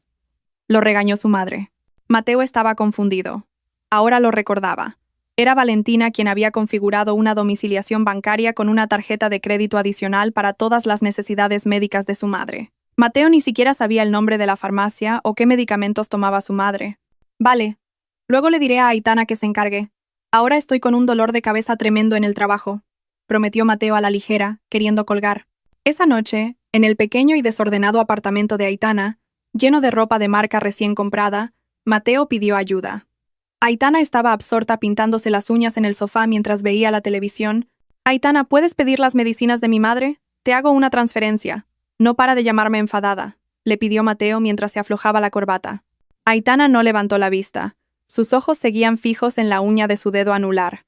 Lo regañó su madre. Mateo estaba confundido. Ahora lo recordaba. Era Valentina quien había configurado una domiciliación bancaria con una tarjeta de crédito adicional para todas las necesidades médicas de su madre. Mateo ni siquiera sabía el nombre de la farmacia o qué medicamentos tomaba su madre. Vale. Luego le diré a Aitana que se encargue. Ahora estoy con un dolor de cabeza tremendo en el trabajo, prometió Mateo a la ligera, queriendo colgar. Esa noche, en el pequeño y desordenado apartamento de Aitana, lleno de ropa de marca recién comprada, Mateo pidió ayuda. Aitana estaba absorta pintándose las uñas en el sofá mientras veía la televisión. Aitana, ¿puedes pedir las medicinas de mi madre? Te hago una transferencia. No para de llamarme enfadada, le pidió Mateo mientras se aflojaba la corbata. Aitana no levantó la vista. Sus ojos seguían fijos en la uña de su dedo anular.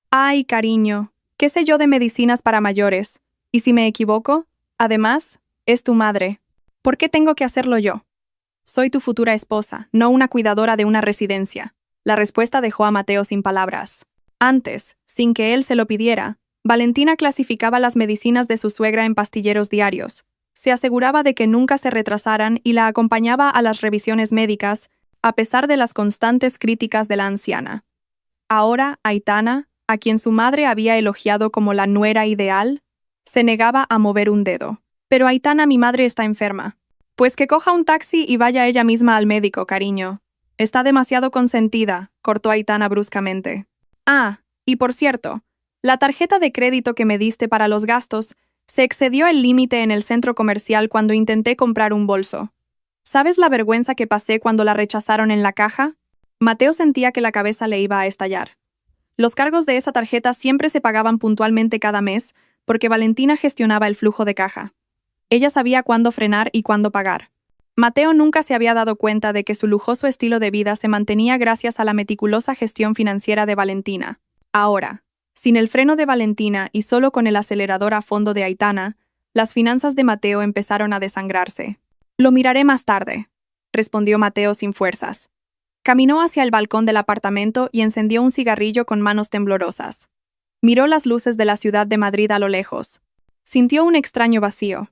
Ay, cariño, ¿qué sé yo de medicinas para mayores? ¿Y si me equivoco? Además, es tu madre. ¿Por qué tengo que hacerlo yo? Soy tu futura esposa, no una cuidadora de una residencia. La respuesta dejó a Mateo sin palabras. Antes, sin que él se lo pidiera, Valentina clasificaba las medicinas de su suegra en pastilleros diarios. Se aseguraba de que nunca se retrasaran y la acompañaba a las revisiones médicas, a pesar de las constantes críticas de la anciana. Ahora, Aitana, a quien su madre había elogiado como la nuera ideal, se negaba a mover un dedo. Pero Aitana, mi madre está enferma. Pues que coja un taxi y vaya ella misma al médico, cariño. Está demasiado consentida, cortó Aitana bruscamente. Ah, y por cierto, la tarjeta de crédito que me diste para los gastos se excedió el límite en el centro comercial cuando intenté comprar un bolso. ¿Sabes la vergüenza que pasé cuando la rechazaron en la caja? Mateo sentía que la cabeza le iba a estallar. Los cargos de esa tarjeta siempre se pagaban puntualmente cada mes porque Valentina gestionaba el flujo de caja. Ella sabía cuándo frenar y cuándo pagar. Mateo nunca se había dado cuenta de que su lujoso estilo de vida se mantenía gracias a la meticulosa gestión financiera de Valentina. Ahora, sin el freno de Valentina y solo con el acelerador a fondo de Aitana, las finanzas de Mateo empezaron a desangrarse. Lo miraré más tarde, respondió Mateo sin fuerzas. Caminó hacia el balcón del apartamento y encendió un cigarrillo con manos temblorosas. Miró las luces de la ciudad de Madrid a lo lejos. Sintió un extraño vacío.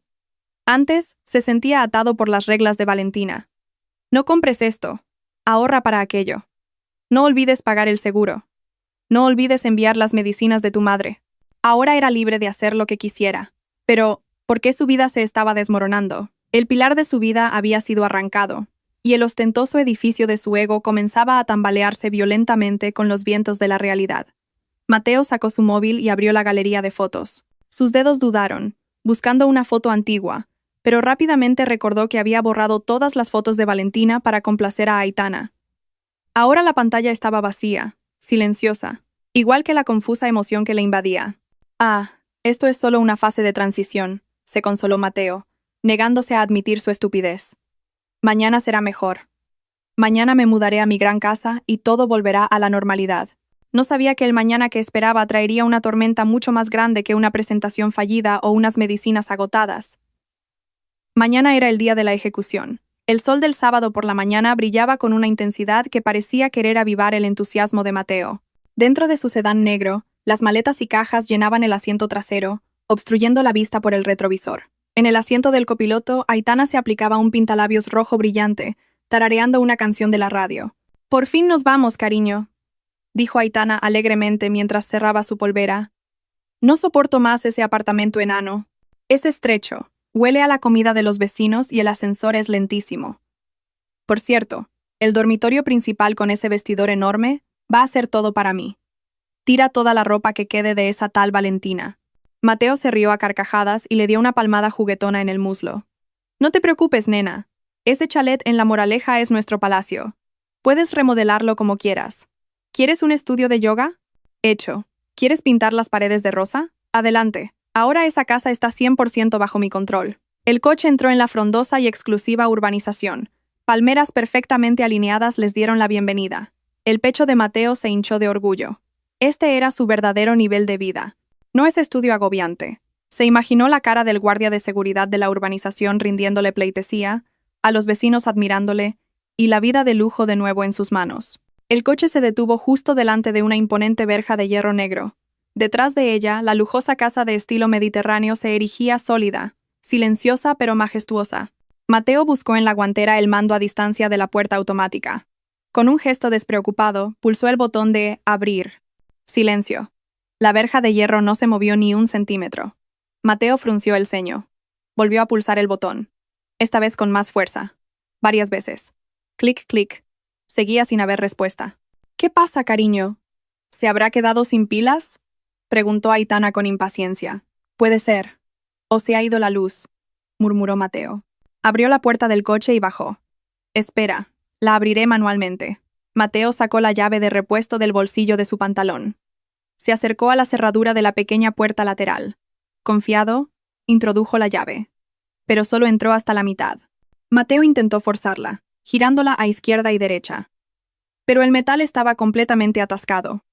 Antes, se sentía atado por las reglas de Valentina. No compres esto. Ahorra para aquello. No olvides pagar el seguro. No olvides enviar las medicinas de tu madre. Ahora era libre de hacer lo que quisiera. Pero, ¿por qué su vida se estaba desmoronando? El pilar de su vida había sido arrancado, y el ostentoso edificio de su ego comenzaba a tambalearse violentamente con los vientos de la realidad. Mateo sacó su móvil y abrió la galería de fotos. Sus dedos dudaron, buscando una foto antigua, pero rápidamente recordó que había borrado todas las fotos de Valentina para complacer a Aitana. Ahora la pantalla estaba vacía, silenciosa, igual que la confusa emoción que le invadía. Ah, esto es solo una fase de transición, se consoló Mateo, negándose a admitir su estupidez. Mañana será mejor. Mañana me mudaré a mi gran casa y todo volverá a la normalidad. No sabía que el mañana que esperaba traería una tormenta mucho más grande que una presentación fallida o unas medicinas agotadas. Mañana era el día de la ejecución. El sol del sábado por la mañana brillaba con una intensidad que parecía querer avivar el entusiasmo de Mateo. Dentro de su sedán negro, las maletas y cajas llenaban el asiento trasero, obstruyendo la vista por el retrovisor. En el asiento del copiloto, Aitana se aplicaba un pintalabios rojo brillante, tarareando una canción de la radio. «Por fin nos vamos, cariño», dijo Aitana alegremente mientras cerraba su polvera. «No soporto más ese apartamento enano. Es estrecho, huele a la comida de los vecinos y el ascensor es lentísimo. Por cierto, el dormitorio principal con ese vestidor enorme va a ser todo para mí. Tira toda la ropa que quede de esa tal Valentina». Mateo se rió a carcajadas y le dio una palmada juguetona en el muslo. «No te preocupes, nena. Ese chalet en La Moraleja es nuestro palacio. Puedes remodelarlo como quieras. ¿Quieres un estudio de yoga? Hecho. ¿Quieres pintar las paredes de rosa? Adelante. Ahora esa casa está 100% bajo mi control». El coche entró en la frondosa y exclusiva urbanización. Palmeras perfectamente alineadas les dieron la bienvenida. El pecho de Mateo se hinchó de orgullo. Este era su verdadero nivel de vida. No es estudio agobiante. Se imaginó la cara del guardia de seguridad de la urbanización rindiéndole pleitesía, a los vecinos admirándole, y la vida de lujo de nuevo en sus manos. El coche se detuvo justo delante de una imponente verja de hierro negro. Detrás de ella, la lujosa casa de estilo mediterráneo se erigía sólida, silenciosa pero majestuosa. Mateo buscó en la guantera el mando a distancia de la puerta automática. Con un gesto despreocupado, pulsó el botón de «abrir». Silencio. La verja de hierro no se movió ni un centímetro. Mateo frunció el ceño. Volvió a pulsar el botón. Esta vez con más fuerza. Varias veces. Clic, clic. Seguía sin haber respuesta. «¿Qué pasa, cariño? ¿Se habrá quedado sin pilas?», preguntó Aitana con impaciencia. «Puede ser. O se ha ido la luz», murmuró Mateo. Abrió la puerta del coche y bajó. «Espera, la abriré manualmente». Mateo sacó la llave de repuesto del bolsillo de su pantalón. Se acercó a la cerradura de la pequeña puerta lateral. Confiado, introdujo la llave. Pero solo entró hasta la mitad. Mateo intentó forzarla, girándola a izquierda y derecha. Pero el metal estaba completamente atascado.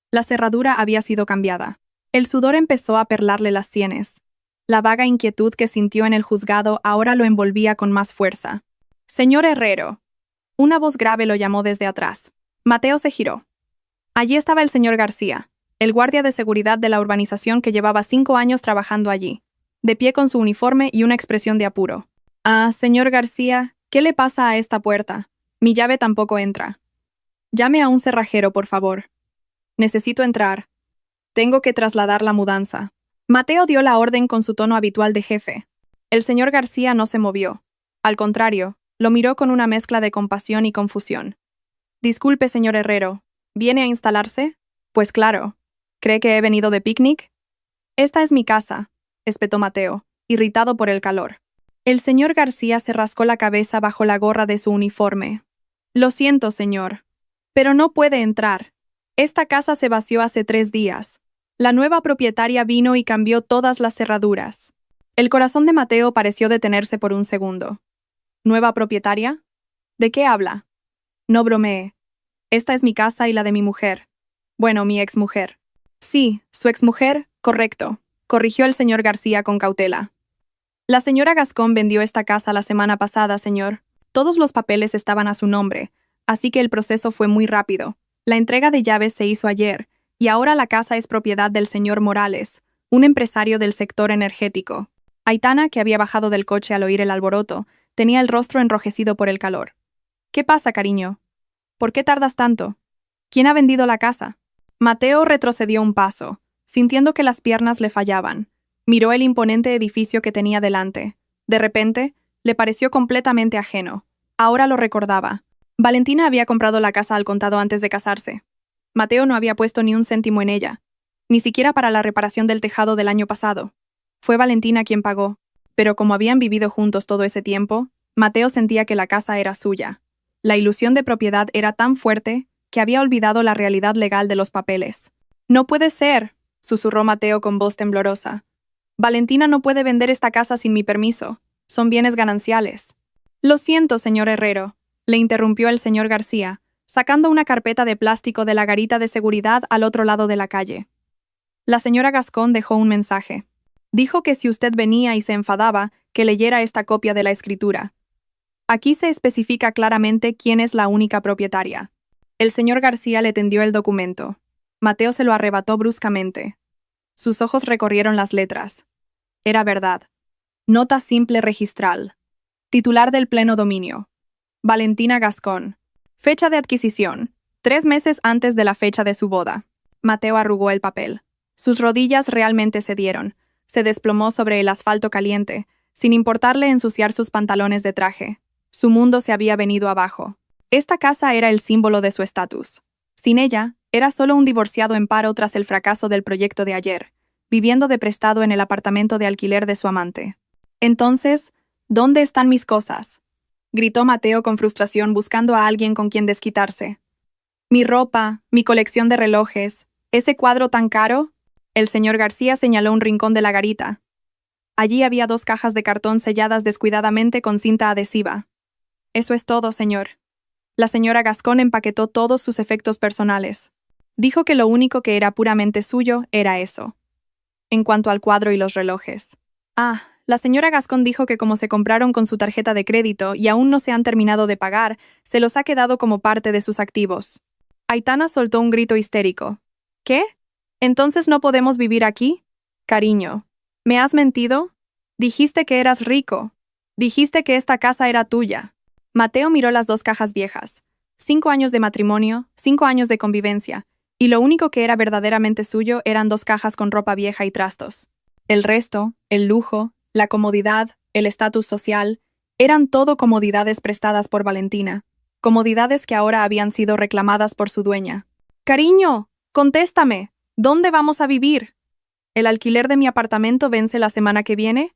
La cerradura había sido cambiada. El sudor empezó a perlarle las sienes. La vaga inquietud que sintió en el juzgado ahora lo envolvía con más fuerza. «Señor Herrero». Una voz grave lo llamó desde atrás. Mateo se giró. Allí estaba el señor García, el guardia de seguridad de la urbanización que llevaba 5 años trabajando allí, de pie con su uniforme y una expresión de apuro. Ah, señor García, ¿qué le pasa a esta puerta? Mi llave tampoco entra. Llame a un cerrajero, por favor. Necesito entrar. Tengo que trasladar la mudanza. Mateo dio la orden con su tono habitual de jefe. El señor García no se movió. Al contrario, lo miró con una mezcla de compasión y confusión. Disculpe, señor Herrero, ¿viene a instalarse? Pues claro. ¿Cree que he venido de picnic? Esta es mi casa, espetó Mateo, irritado por el calor. El señor García se rascó la cabeza bajo la gorra de su uniforme. Lo siento, señor, pero no puede entrar. Esta casa se vació hace 3 días. La nueva propietaria vino y cambió todas las cerraduras. El corazón de Mateo pareció detenerse por un segundo. ¿Nueva propietaria? ¿De qué habla? No bromee. Esta es mi casa y la de mi mujer. Bueno, mi exmujer. Sí, su exmujer, correcto, corrigió el señor García con cautela. La señora Gascón vendió esta casa la semana pasada, señor. Todos los papeles estaban a su nombre, así que el proceso fue muy rápido. La entrega de llaves se hizo ayer, y ahora la casa es propiedad del señor Morales, un empresario del sector energético. Aitana, que había bajado del coche al oír el alboroto, tenía el rostro enrojecido por el calor. ¿Qué pasa, cariño? ¿Por qué tardas tanto? ¿Quién ha vendido la casa? Mateo retrocedió un paso, sintiendo que las piernas le fallaban. Miró el imponente edificio que tenía delante. De repente, le pareció completamente ajeno. Ahora lo recordaba. Valentina había comprado la casa al contado antes de casarse. Mateo no había puesto ni un céntimo en ella, ni siquiera para la reparación del tejado del año pasado. Fue Valentina quien pagó, pero como habían vivido juntos todo ese tiempo, Mateo sentía que la casa era suya. La ilusión de propiedad era tan fuerte que había olvidado la realidad legal de los papeles. «No puede ser», susurró Mateo con voz temblorosa. «Valentina no puede vender esta casa sin mi permiso. Son bienes gananciales». «Lo siento, señor Herrero», le interrumpió el señor García, sacando una carpeta de plástico de la garita de seguridad al otro lado de la calle. La señora Gascón dejó un mensaje. Dijo que si usted venía y se enfadaba, que leyera esta copia de la escritura. Aquí se especifica claramente quién es la única propietaria. El señor García le tendió el documento. Mateo se lo arrebató bruscamente. Sus ojos recorrieron las letras. Era verdad. Nota simple registral. Titular del pleno dominio. Valentina Gascón. Fecha de adquisición. 3 meses antes de la fecha de su boda. Mateo arrugó el papel. Sus rodillas realmente cedieron. Se desplomó sobre el asfalto caliente, sin importarle ensuciar sus pantalones de traje. Su mundo se había venido abajo. Esta casa era el símbolo de su estatus. Sin ella, era solo un divorciado en paro tras el fracaso del proyecto de ayer, viviendo de prestado en el apartamento de alquiler de su amante. Entonces, ¿dónde están mis cosas?, gritó Mateo con frustración buscando a alguien con quien desquitarse. Mi ropa, mi colección de relojes, ese cuadro tan caro. El señor García señaló un rincón de la garita. Allí había 2 cajas de cartón selladas descuidadamente con cinta adhesiva. Eso es todo, señor. La señora Gascón empaquetó todos sus efectos personales. Dijo que lo único que era puramente suyo era eso. En cuanto al cuadro y los relojes. La señora Gascón dijo que como se compraron con su tarjeta de crédito y aún no se han terminado de pagar, se los ha quedado como parte de sus activos. Aitana soltó un grito histérico. ¿Qué? ¿Entonces no podemos vivir aquí? Cariño, ¿me has mentido? Dijiste que eras rico. Dijiste que esta casa era tuya. Mateo miró las 2 cajas viejas. 5 años de matrimonio, 5 años de convivencia, y lo único que era verdaderamente suyo eran 2 cajas con ropa vieja y trastos. El resto, el lujo, la comodidad, el estatus social, eran todo comodidades prestadas por Valentina, comodidades que ahora habían sido reclamadas por su dueña. «Cariño, contéstame, ¿dónde vamos a vivir? ¿El alquiler de mi apartamento vence la semana que viene?»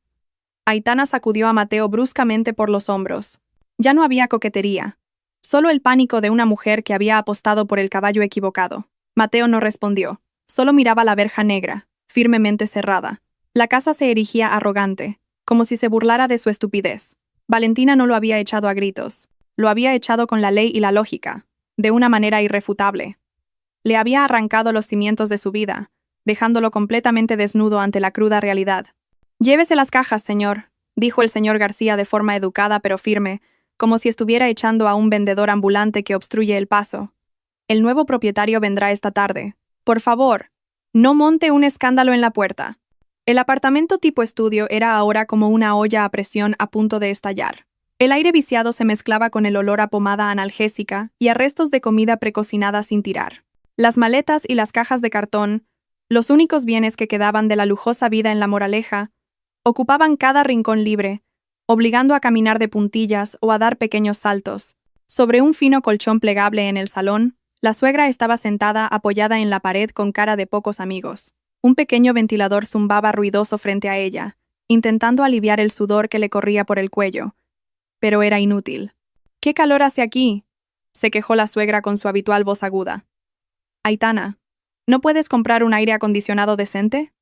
Aitana sacudió a Mateo bruscamente por los hombros. Ya no había coquetería, solo el pánico de una mujer que había apostado por el caballo equivocado. Mateo no respondió, solo miraba la verja negra, firmemente cerrada. La casa se erigía arrogante, como si se burlara de su estupidez. Valentina no lo había echado a gritos, lo había echado con la ley y la lógica, de una manera irrefutable. Le había arrancado los cimientos de su vida, dejándolo completamente desnudo ante la cruda realidad. «Llévese las cajas, señor», dijo el señor García de forma educada pero firme, como si estuviera echando a un vendedor ambulante que obstruye el paso. El nuevo propietario vendrá esta tarde. Por favor, no monte un escándalo en la puerta. El apartamento tipo estudio era ahora como una olla a presión a punto de estallar. El aire viciado se mezclaba con el olor a pomada analgésica y a restos de comida precocinada sin tirar. Las maletas y las cajas de cartón, los únicos bienes que quedaban de la lujosa vida en La Moraleja, ocupaban cada rincón libre, obligando a caminar de puntillas o a dar pequeños saltos. Sobre un fino colchón plegable en el salón, la suegra estaba sentada apoyada en la pared con cara de pocos amigos. Un pequeño ventilador zumbaba ruidoso frente a ella, intentando aliviar el sudor que le corría por el cuello. Pero era inútil. «¿Qué calor hace aquí?», se quejó la suegra con su habitual voz aguda. «Aitana, ¿no puedes comprar un aire acondicionado decente?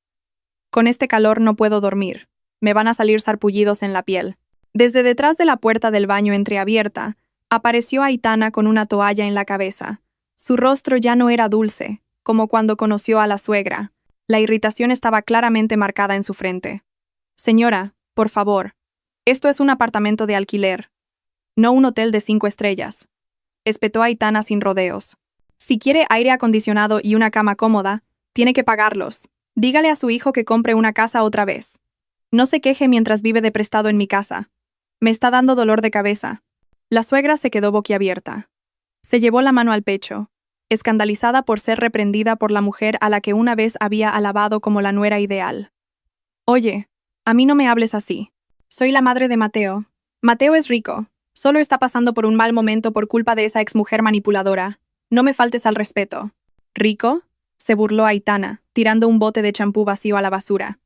Con este calor no puedo dormir. Me van a salir sarpullidos en la piel». Desde detrás de la puerta del baño entreabierta, apareció Aitana con una toalla en la cabeza. Su rostro ya no era dulce, como cuando conoció a la suegra. La irritación estaba claramente marcada en su frente. «Señora, por favor, esto es un apartamento de alquiler, no un hotel de 5 estrellas», espetó Aitana sin rodeos. «Si quiere aire acondicionado y una cama cómoda, tiene que pagarlos. Dígale a su hijo que compre una casa otra vez. No se queje mientras vive de prestado en mi casa. Me está dando dolor de cabeza». La suegra se quedó boquiabierta. Se llevó la mano al pecho, escandalizada por ser reprendida por la mujer a la que una vez había alabado como la nuera ideal. «Oye, a mí no me hables así. Soy la madre de Mateo. Mateo es rico. Solo está pasando por un mal momento por culpa de esa exmujer manipuladora. No me faltes al respeto». «¿Rico?», se burló Aitana, tirando un bote de champú vacío a la basura.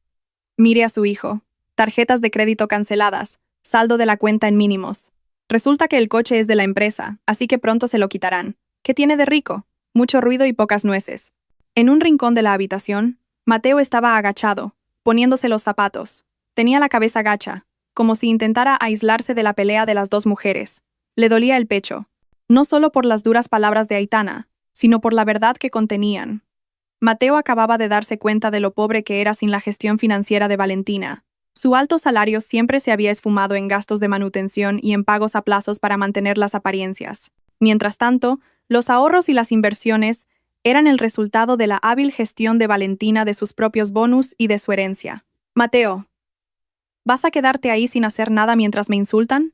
Mire a su hijo. Tarjetas de crédito canceladas, saldo de la cuenta en mínimos. Resulta que el coche es de la empresa, así que pronto se lo quitarán. ¿Qué tiene de rico? Mucho ruido y pocas nueces». En un rincón de la habitación, Mateo estaba agachado, poniéndose los zapatos. Tenía la cabeza gacha, como si intentara aislarse de la pelea de las dos mujeres. Le dolía el pecho, no solo por las duras palabras de Aitana, sino por la verdad que contenían. Mateo acababa de darse cuenta de lo pobre que era sin la gestión financiera de Valentina. Su alto salario siempre se había esfumado en gastos de manutención y en pagos a plazos para mantener las apariencias. Mientras tanto, los ahorros y las inversiones eran el resultado de la hábil gestión de Valentina de sus propios bonus y de su herencia. «Mateo, ¿vas a quedarte ahí sin hacer nada mientras me insultan?»,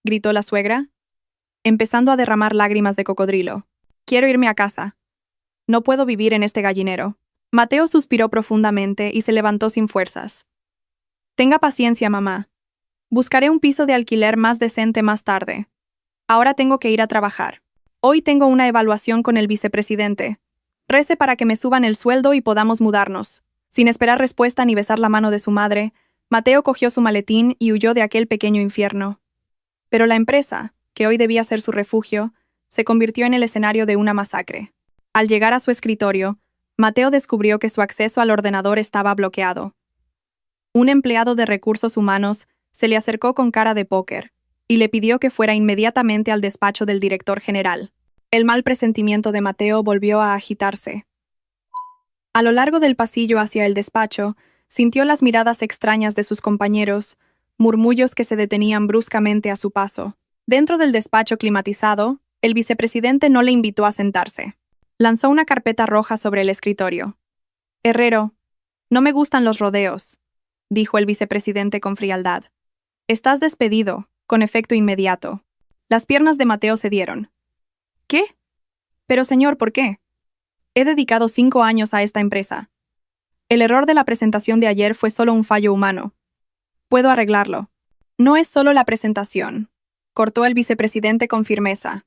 gritó la suegra, empezando a derramar lágrimas de cocodrilo. «Quiero irme a casa. No puedo vivir en este gallinero». Mateo suspiró profundamente y se levantó sin fuerzas. «Tenga paciencia, mamá. Buscaré un piso de alquiler más decente más tarde. Ahora tengo que ir a trabajar. Hoy tengo una evaluación con el vicepresidente. Rece para que me suban el sueldo y podamos mudarnos». Sin esperar respuesta ni besar la mano de su madre, Mateo cogió su maletín y huyó de aquel pequeño infierno. Pero la empresa, que hoy debía ser su refugio, se convirtió en el escenario de una masacre. Al llegar a su escritorio, Mateo descubrió que su acceso al ordenador estaba bloqueado. Un empleado de recursos humanos se le acercó con cara de póker y le pidió que fuera inmediatamente al despacho del director general. El mal presentimiento de Mateo volvió a agitarse. A lo largo del pasillo hacia el despacho, sintió las miradas extrañas de sus compañeros, murmullos que se detenían bruscamente a su paso. Dentro del despacho climatizado, el vicepresidente no le invitó a sentarse. Lanzó una carpeta roja sobre el escritorio. «Herrero, no me gustan los rodeos», dijo el vicepresidente con frialdad. «Estás despedido, con efecto inmediato». Las piernas de Mateo cedieron. «¿Qué? Pero señor, ¿por qué? He dedicado 5 años a esta empresa. El error de la presentación de ayer fue solo un fallo humano. Puedo arreglarlo». «No es solo la presentación», cortó el vicepresidente con firmeza.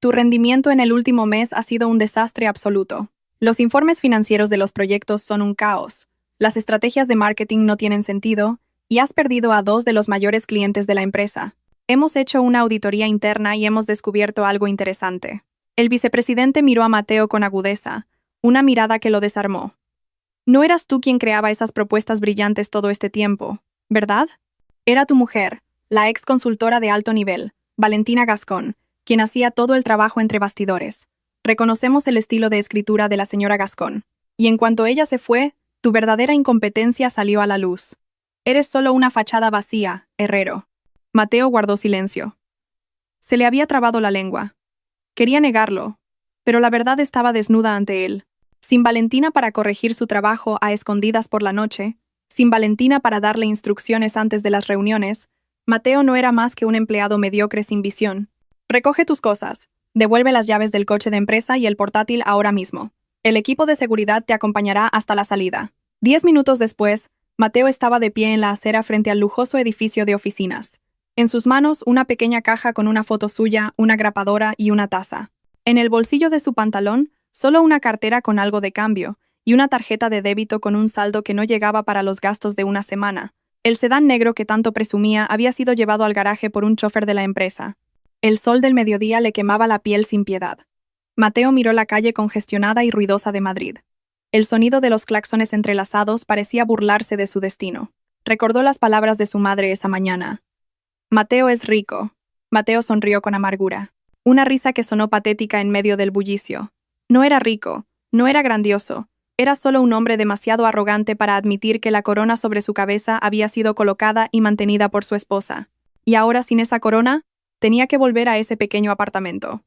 «Tu rendimiento en el último mes ha sido un desastre absoluto. Los informes financieros de los proyectos son un caos. Las estrategias de marketing no tienen sentido y has perdido a 2 de los mayores clientes de la empresa. Hemos hecho una auditoría interna y hemos descubierto algo interesante». El vicepresidente miró a Mateo con agudeza, una mirada que lo desarmó. «No eras tú quien creaba esas propuestas brillantes todo este tiempo, ¿verdad? Era tu mujer, la ex consultora de alto nivel, Valentina Gascón, quien hacía todo el trabajo entre bastidores. Reconocemos el estilo de escritura de la señora Gascón. Y en cuanto ella se fue, tu verdadera incompetencia salió a la luz. Eres solo una fachada vacía, Herrero». Mateo guardó silencio. Se le había trabado la lengua. Quería negarlo, pero la verdad estaba desnuda ante él. Sin Valentina para corregir su trabajo a escondidas por la noche, sin Valentina para darle instrucciones antes de las reuniones, Mateo no era más que un empleado mediocre sin visión. Recoge tus cosas, devuelve las llaves del coche de empresa y el portátil ahora mismo. El equipo de seguridad te acompañará hasta la salida. 10 minutos después, Mateo estaba de pie en la acera frente al lujoso edificio de oficinas. En sus manos, una pequeña caja con una foto suya, una grapadora y una taza. En el bolsillo de su pantalón, solo una cartera con algo de cambio y una tarjeta de débito con un saldo que no llegaba para los gastos de una semana. El sedán negro que tanto presumía había sido llevado al garaje por un chofer de la empresa. El sol del mediodía le quemaba la piel sin piedad. Mateo miró la calle congestionada y ruidosa de Madrid. El sonido de los claxones entrelazados parecía burlarse de su destino. Recordó las palabras de su madre esa mañana. Mateo es rico. Mateo sonrió con amargura. Una risa que sonó patética en medio del bullicio. No era rico, no era grandioso. Era solo un hombre demasiado arrogante para admitir que la corona sobre su cabeza había sido colocada y mantenida por su esposa. Y ahora, sin esa corona, tenía que volver a ese pequeño apartamento.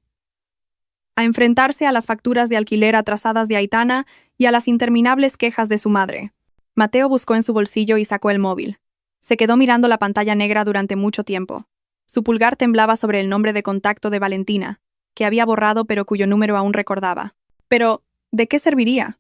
A enfrentarse a las facturas de alquiler atrasadas de Aitana y a las interminables quejas de su madre. Mateo buscó en su bolsillo y sacó el móvil. Se quedó mirando la pantalla negra durante mucho tiempo. Su pulgar temblaba sobre el nombre de contacto de Valentina, que había borrado pero cuyo número aún recordaba. Pero, ¿de qué serviría?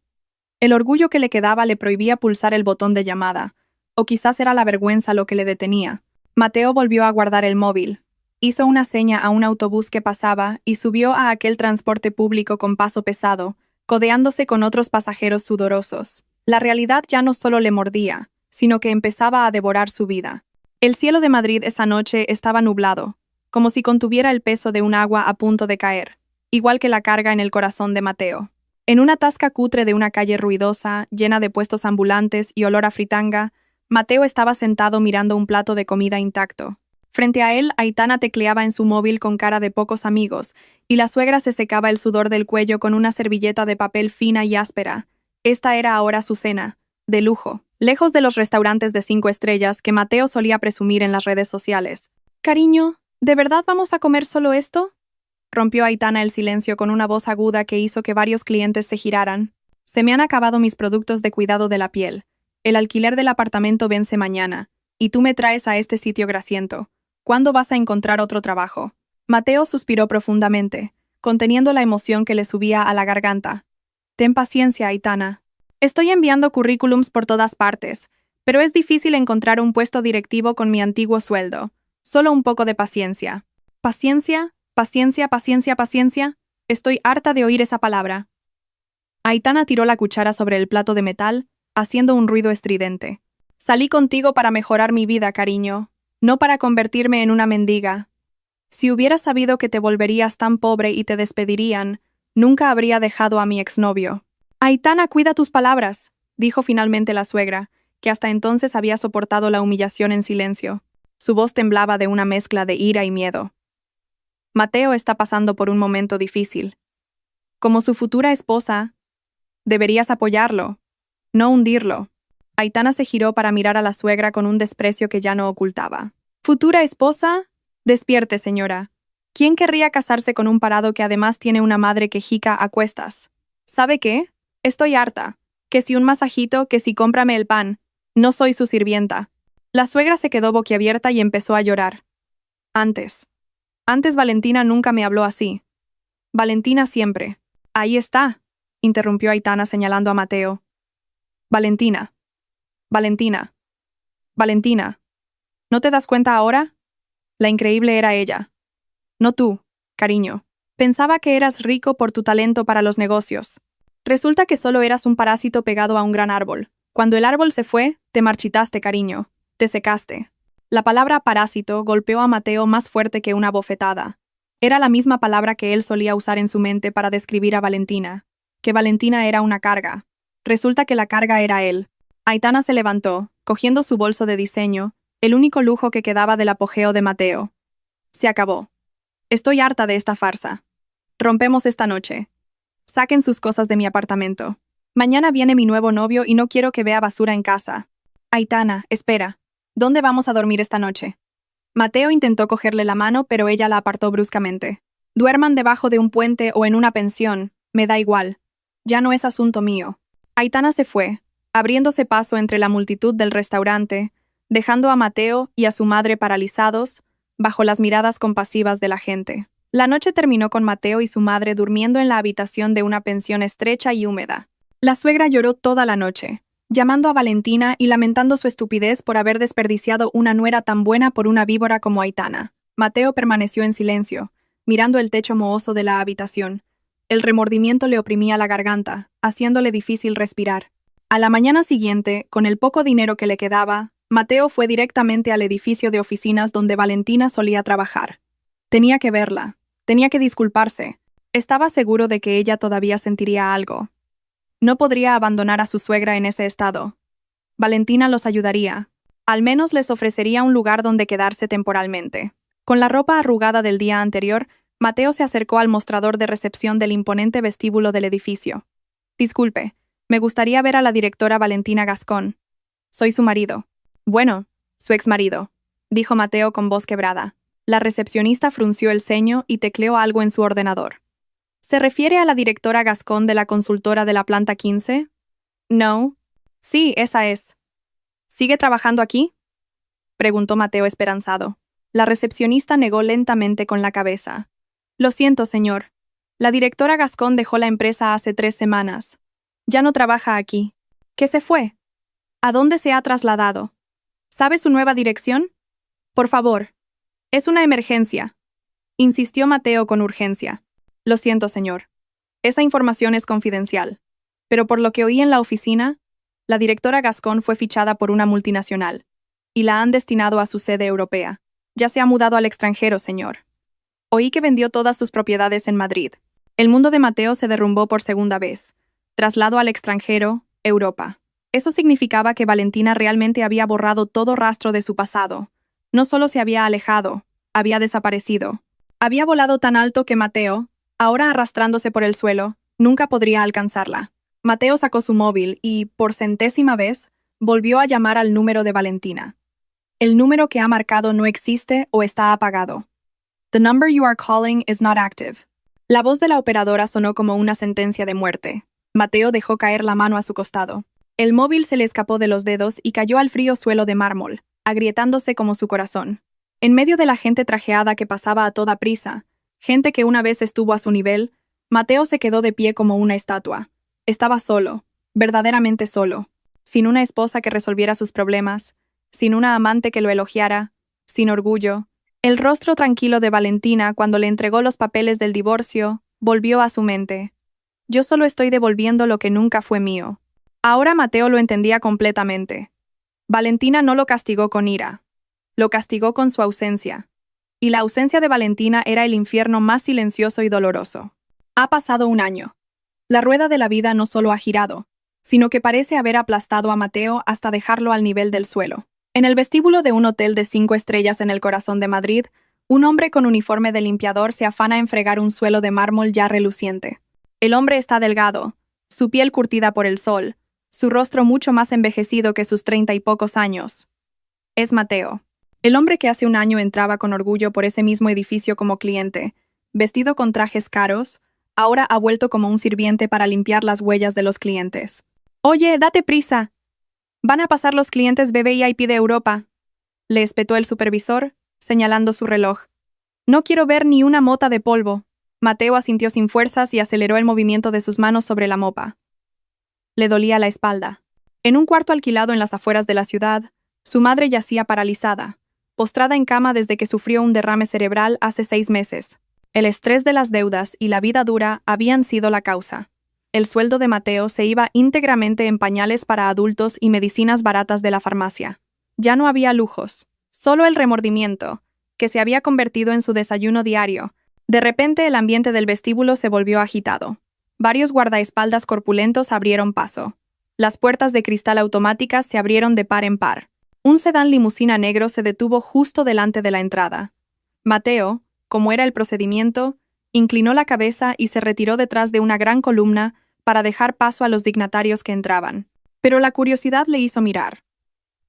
El orgullo que le quedaba le prohibía pulsar el botón de llamada, o quizás era la vergüenza lo que le detenía. Mateo volvió a guardar el móvil. Hizo una seña a un autobús que pasaba y subió a aquel transporte público con paso pesado, codeándose con otros pasajeros sudorosos. La realidad ya no solo le mordía, sino que empezaba a devorar su vida. El cielo de Madrid esa noche estaba nublado, como si contuviera el peso de un agua a punto de caer, igual que la carga en el corazón de Mateo. En una tasca cutre de una calle ruidosa, llena de puestos ambulantes y olor a fritanga, Mateo estaba sentado mirando un plato de comida intacto. Frente a él, Aitana tecleaba en su móvil con cara de pocos amigos, y la suegra se secaba el sudor del cuello con una servilleta de papel fina y áspera. Esta era ahora su cena, de lujo, lejos de los restaurantes de 5 estrellas que Mateo solía presumir en las redes sociales. «Cariño, ¿de verdad vamos a comer solo esto?», rompió Aitana el silencio con una voz aguda que hizo que varios clientes se giraran. «Se me han acabado mis productos de cuidado de la piel. El alquiler del apartamento vence mañana, y tú me traes a este sitio grasiento. ¿Cuándo vas a encontrar otro trabajo?». Mateo suspiró profundamente, conteniendo la emoción que le subía a la garganta. «Ten paciencia, Aitana. Estoy enviando currículums por todas partes, pero es difícil encontrar un puesto directivo con mi antiguo sueldo. Solo un poco de paciencia». «¿Paciencia? Paciencia, paciencia, paciencia». Estoy harta de oír esa palabra. Aitana tiró la cuchara sobre el plato de metal, haciendo un ruido estridente. «Salí contigo para mejorar mi vida, cariño, no para convertirme en una mendiga. Si hubiera sabido que te volverías tan pobre y te despedirían, nunca habría dejado a mi exnovio». «Aitana, cuida tus palabras», dijo finalmente la suegra, que hasta entonces había soportado la humillación en silencio. Su voz temblaba de una mezcla de ira y miedo. «Mateo está pasando por un momento difícil. Como su futura esposa, deberías apoyarlo, no hundirlo». Aitana se giró para mirar a la suegra con un desprecio que ya no ocultaba. «¿Futura esposa? Despierte, señora. ¿Quién querría casarse con un parado que además tiene una madre quejica a cuestas? ¿Sabe qué? Estoy harta. Que si un masajito, que si cómprame el pan. No soy su sirvienta». La suegra se quedó boquiabierta y empezó a llorar. Antes Valentina nunca me habló así. Valentina siempre». «Ahí está», interrumpió Aitana señalando a Mateo. «Valentina. Valentina. Valentina. ¿No te das cuenta ahora? La increíble era ella. No tú, cariño. Pensaba que eras rico por tu talento para los negocios. Resulta que solo eras un parásito pegado a un gran árbol. Cuando el árbol se fue, te marchitaste, cariño. Te secaste». La palabra parásito golpeó a Mateo más fuerte que una bofetada. Era la misma palabra que él solía usar en su mente para describir a Valentina. Que Valentina era una carga. Resulta que la carga era él. Aitana se levantó, cogiendo su bolso de diseño, el único lujo que quedaba del apogeo de Mateo. «Se acabó. Estoy harta de esta farsa. Rompemos esta noche. Saquen sus cosas de mi apartamento. Mañana viene mi nuevo novio y no quiero que vea basura en casa». «Aitana, espera. ¿Dónde vamos a dormir esta noche?». Mateo intentó cogerle la mano, pero ella la apartó bruscamente. Duerman debajo de un puente o en una pensión, me da igual. Ya no es asunto mío. Aitana se fue, abriéndose paso entre la multitud del restaurante, dejando a Mateo y a su madre paralizados, bajo las miradas compasivas de la gente. La noche terminó con Mateo y su madre durmiendo en la habitación de una pensión estrecha y húmeda. La suegra lloró toda la noche, llamando a Valentina y lamentando su estupidez por haber desperdiciado una nuera tan buena por una víbora como Aitana. Mateo permaneció en silencio, mirando el techo mohoso de la habitación. El remordimiento le oprimía la garganta, haciéndole difícil respirar. A la mañana siguiente, con el poco dinero que le quedaba, Mateo fue directamente al edificio de oficinas donde Valentina solía trabajar. Tenía que verla, tenía que disculparse. Estaba seguro de que ella todavía sentiría algo. No podría abandonar a su suegra en ese estado. Valentina los ayudaría. Al menos les ofrecería un lugar donde quedarse temporalmente. Con la ropa arrugada del día anterior, Mateo se acercó al mostrador de recepción del imponente vestíbulo del edificio. Disculpe, me gustaría ver a la directora Valentina Gascón. Soy su marido. Bueno, su exmarido, dijo Mateo con voz quebrada. La recepcionista frunció el ceño y tecleó algo en su ordenador. ¿Se refiere a la directora Gascón de la consultora de la planta 15? No. Sí, esa es. ¿Sigue trabajando aquí? Preguntó Mateo esperanzado. La recepcionista negó lentamente con la cabeza. Lo siento, señor. La directora Gascón dejó la empresa hace 3 semanas. Ya no trabaja aquí. ¿Qué se fue? ¿A dónde se ha trasladado? ¿Sabe su nueva dirección? Por favor. Es una emergencia, insistió Mateo con urgencia. Lo siento, señor. Esa información es confidencial. Pero por lo que oí en la oficina, la directora Gascón fue fichada por una multinacional y la han destinado a su sede europea. Ya se ha mudado al extranjero, señor. Oí que vendió todas sus propiedades en Madrid. El mundo de Mateo se derrumbó por segunda vez. Traslado al extranjero, Europa. Eso significaba que Valentina realmente había borrado todo rastro de su pasado. No solo se había alejado, había desaparecido. Había volado tan alto que Mateo, ahora arrastrándose por el suelo, nunca podría alcanzarla. Mateo sacó su móvil y, por 100ª vez, volvió a llamar al número de Valentina. El número que ha marcado no existe o está apagado. The number you are calling is not active. La voz de la operadora sonó como una sentencia de muerte. Mateo dejó caer la mano a su costado. El móvil se le escapó de los dedos y cayó al frío suelo de mármol, agrietándose como su corazón. En medio de la gente trajeada que pasaba a toda prisa, gente que una vez estuvo a su nivel, Mateo se quedó de pie como una estatua. Estaba solo, verdaderamente solo, sin una esposa que resolviera sus problemas, sin una amante que lo elogiara, sin orgullo. El rostro tranquilo de Valentina cuando le entregó los papeles del divorcio volvió a su mente. Yo solo estoy devolviendo lo que nunca fue mío. Ahora Mateo lo entendía completamente. Valentina no lo castigó con ira. Lo castigó con su ausencia. Y la ausencia de Valentina era el infierno más silencioso y doloroso. Ha pasado un año. La rueda de la vida no solo ha girado, sino que parece haber aplastado a Mateo hasta dejarlo al nivel del suelo. En el vestíbulo de un hotel de 5 estrellas en el corazón de Madrid, un hombre con uniforme de limpiador se afana en fregar un suelo de mármol ya reluciente. El hombre está delgado, su piel curtida por el sol, su rostro mucho más envejecido que sus 30 y pocos años. Es Mateo, el hombre que hace un año entraba con orgullo por ese mismo edificio como cliente, vestido con trajes caros, ahora ha vuelto como un sirviente para limpiar las huellas de los clientes. «Oye, date prisa. Van a pasar los clientes VIP de Europa», le espetó el supervisor, señalando su reloj. «No quiero ver ni una mota de polvo». Mateo asintió sin fuerzas y aceleró el movimiento de sus manos sobre la mopa. Le dolía la espalda. En un cuarto alquilado en las afueras de la ciudad, su madre yacía paralizada, postrada en cama desde que sufrió un derrame cerebral hace 6 meses. El estrés de las deudas y la vida dura habían sido la causa. El sueldo de Mateo se iba íntegramente en pañales para adultos y medicinas baratas de la farmacia. Ya no había lujos, solo el remordimiento, que se había convertido en su desayuno diario. De repente el ambiente del vestíbulo se volvió agitado. Varios guardaespaldas corpulentos abrieron paso. Las puertas de cristal automáticas se abrieron de par en par. Un sedán limusina negro se detuvo justo delante de la entrada. Mateo, como era el procedimiento, inclinó la cabeza y se retiró detrás de una gran columna para dejar paso a los dignatarios que entraban. Pero la curiosidad le hizo mirar.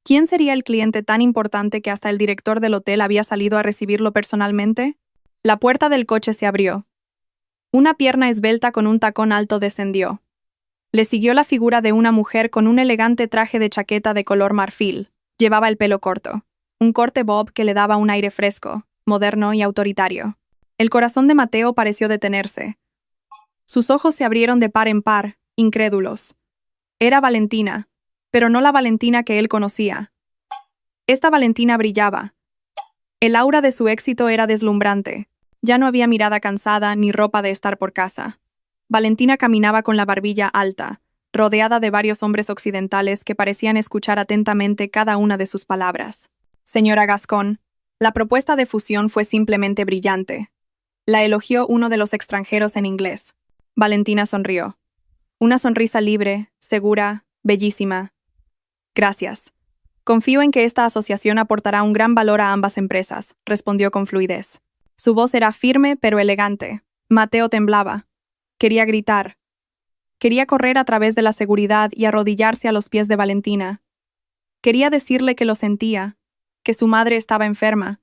¿Quién sería el cliente tan importante que hasta el director del hotel había salido a recibirlo personalmente? La puerta del coche se abrió. Una pierna esbelta con un tacón alto descendió. Le siguió la figura de una mujer con un elegante traje de chaqueta de color marfil. Llevaba el pelo corto, un corte bob que le daba un aire fresco, moderno y autoritario. El corazón de Mateo pareció detenerse. Sus ojos se abrieron de par en par, incrédulos. Era Valentina, pero no la Valentina que él conocía. Esta Valentina brillaba. El aura de su éxito era deslumbrante. Ya no había mirada cansada ni ropa de estar por casa. Valentina caminaba con la barbilla alta, rodeada de varios hombres occidentales que parecían escuchar atentamente cada una de sus palabras. Señora Gascón, la propuesta de fusión fue simplemente brillante. La elogió uno de los extranjeros en inglés. Valentina sonrió. Una sonrisa libre, segura, bellísima. Gracias. Confío en que esta asociación aportará un gran valor a ambas empresas, respondió con fluidez. Su voz era firme pero elegante. Mateo temblaba. Quería gritar. Quería correr a través de la seguridad y arrodillarse a los pies de Valentina. Quería decirle que lo sentía, que su madre estaba enferma,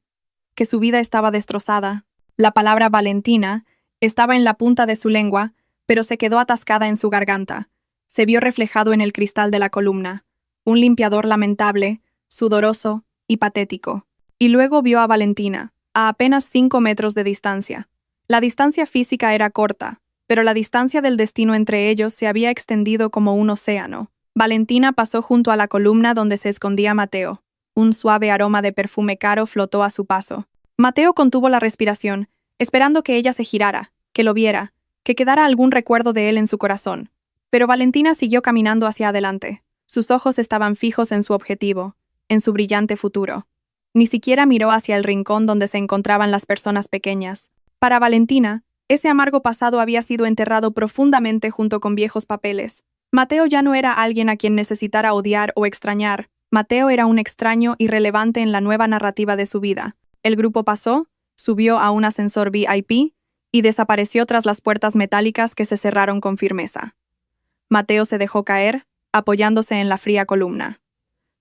que su vida estaba destrozada. La palabra Valentina estaba en la punta de su lengua, pero se quedó atascada en su garganta. Se vio reflejado en el cristal de la columna, un limpiador lamentable, sudoroso y patético. Y luego vio a Valentina, a apenas 5 metros de distancia. La distancia física era corta, pero la distancia del destino entre ellos se había extendido como un océano. Valentina pasó junto a la columna donde se escondía Mateo. Un suave aroma de perfume caro flotó a su paso. Mateo contuvo la respiración, esperando que ella se girara, que lo viera, que quedara algún recuerdo de él en su corazón. Pero Valentina siguió caminando hacia adelante. Sus ojos estaban fijos en su objetivo, en su brillante futuro. Ni siquiera miró hacia el rincón donde se encontraban las personas pequeñas. Para Valentina, ese amargo pasado había sido enterrado profundamente junto con viejos papeles. Mateo ya no era alguien a quien necesitara odiar o extrañar. Mateo era un extraño irrelevante en la nueva narrativa de su vida. El grupo pasó, subió a un ascensor VIP y desapareció tras las puertas metálicas que se cerraron con firmeza. Mateo se dejó caer, apoyándose en la fría columna.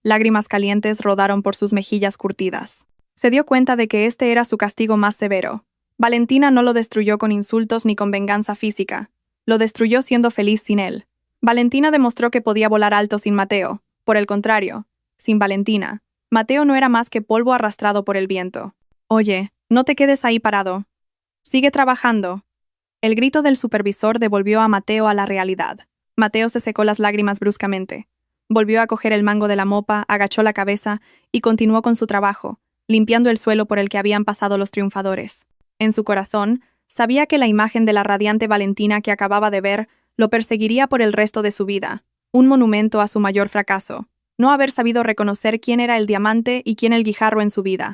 Lágrimas calientes rodaron por sus mejillas curtidas. Se dio cuenta de que este era su castigo más severo. Valentina no lo destruyó con insultos ni con venganza física. Lo destruyó siendo feliz sin él. Valentina demostró que podía volar alto sin Mateo. Por el contrario, sin Valentina, Mateo no era más que polvo arrastrado por el viento. Oye, no te quedes ahí parado. Sigue trabajando. El grito del supervisor devolvió a Mateo a la realidad. Mateo se secó las lágrimas bruscamente. Volvió a coger el mango de la mopa, agachó la cabeza y continuó con su trabajo, limpiando el suelo por el que habían pasado los triunfadores. En su corazón, sabía que la imagen de la radiante Valentina que acababa de ver lo perseguiría por el resto de su vida, un monumento a su mayor fracaso, no haber sabido reconocer quién era el diamante y quién el guijarro en su vida.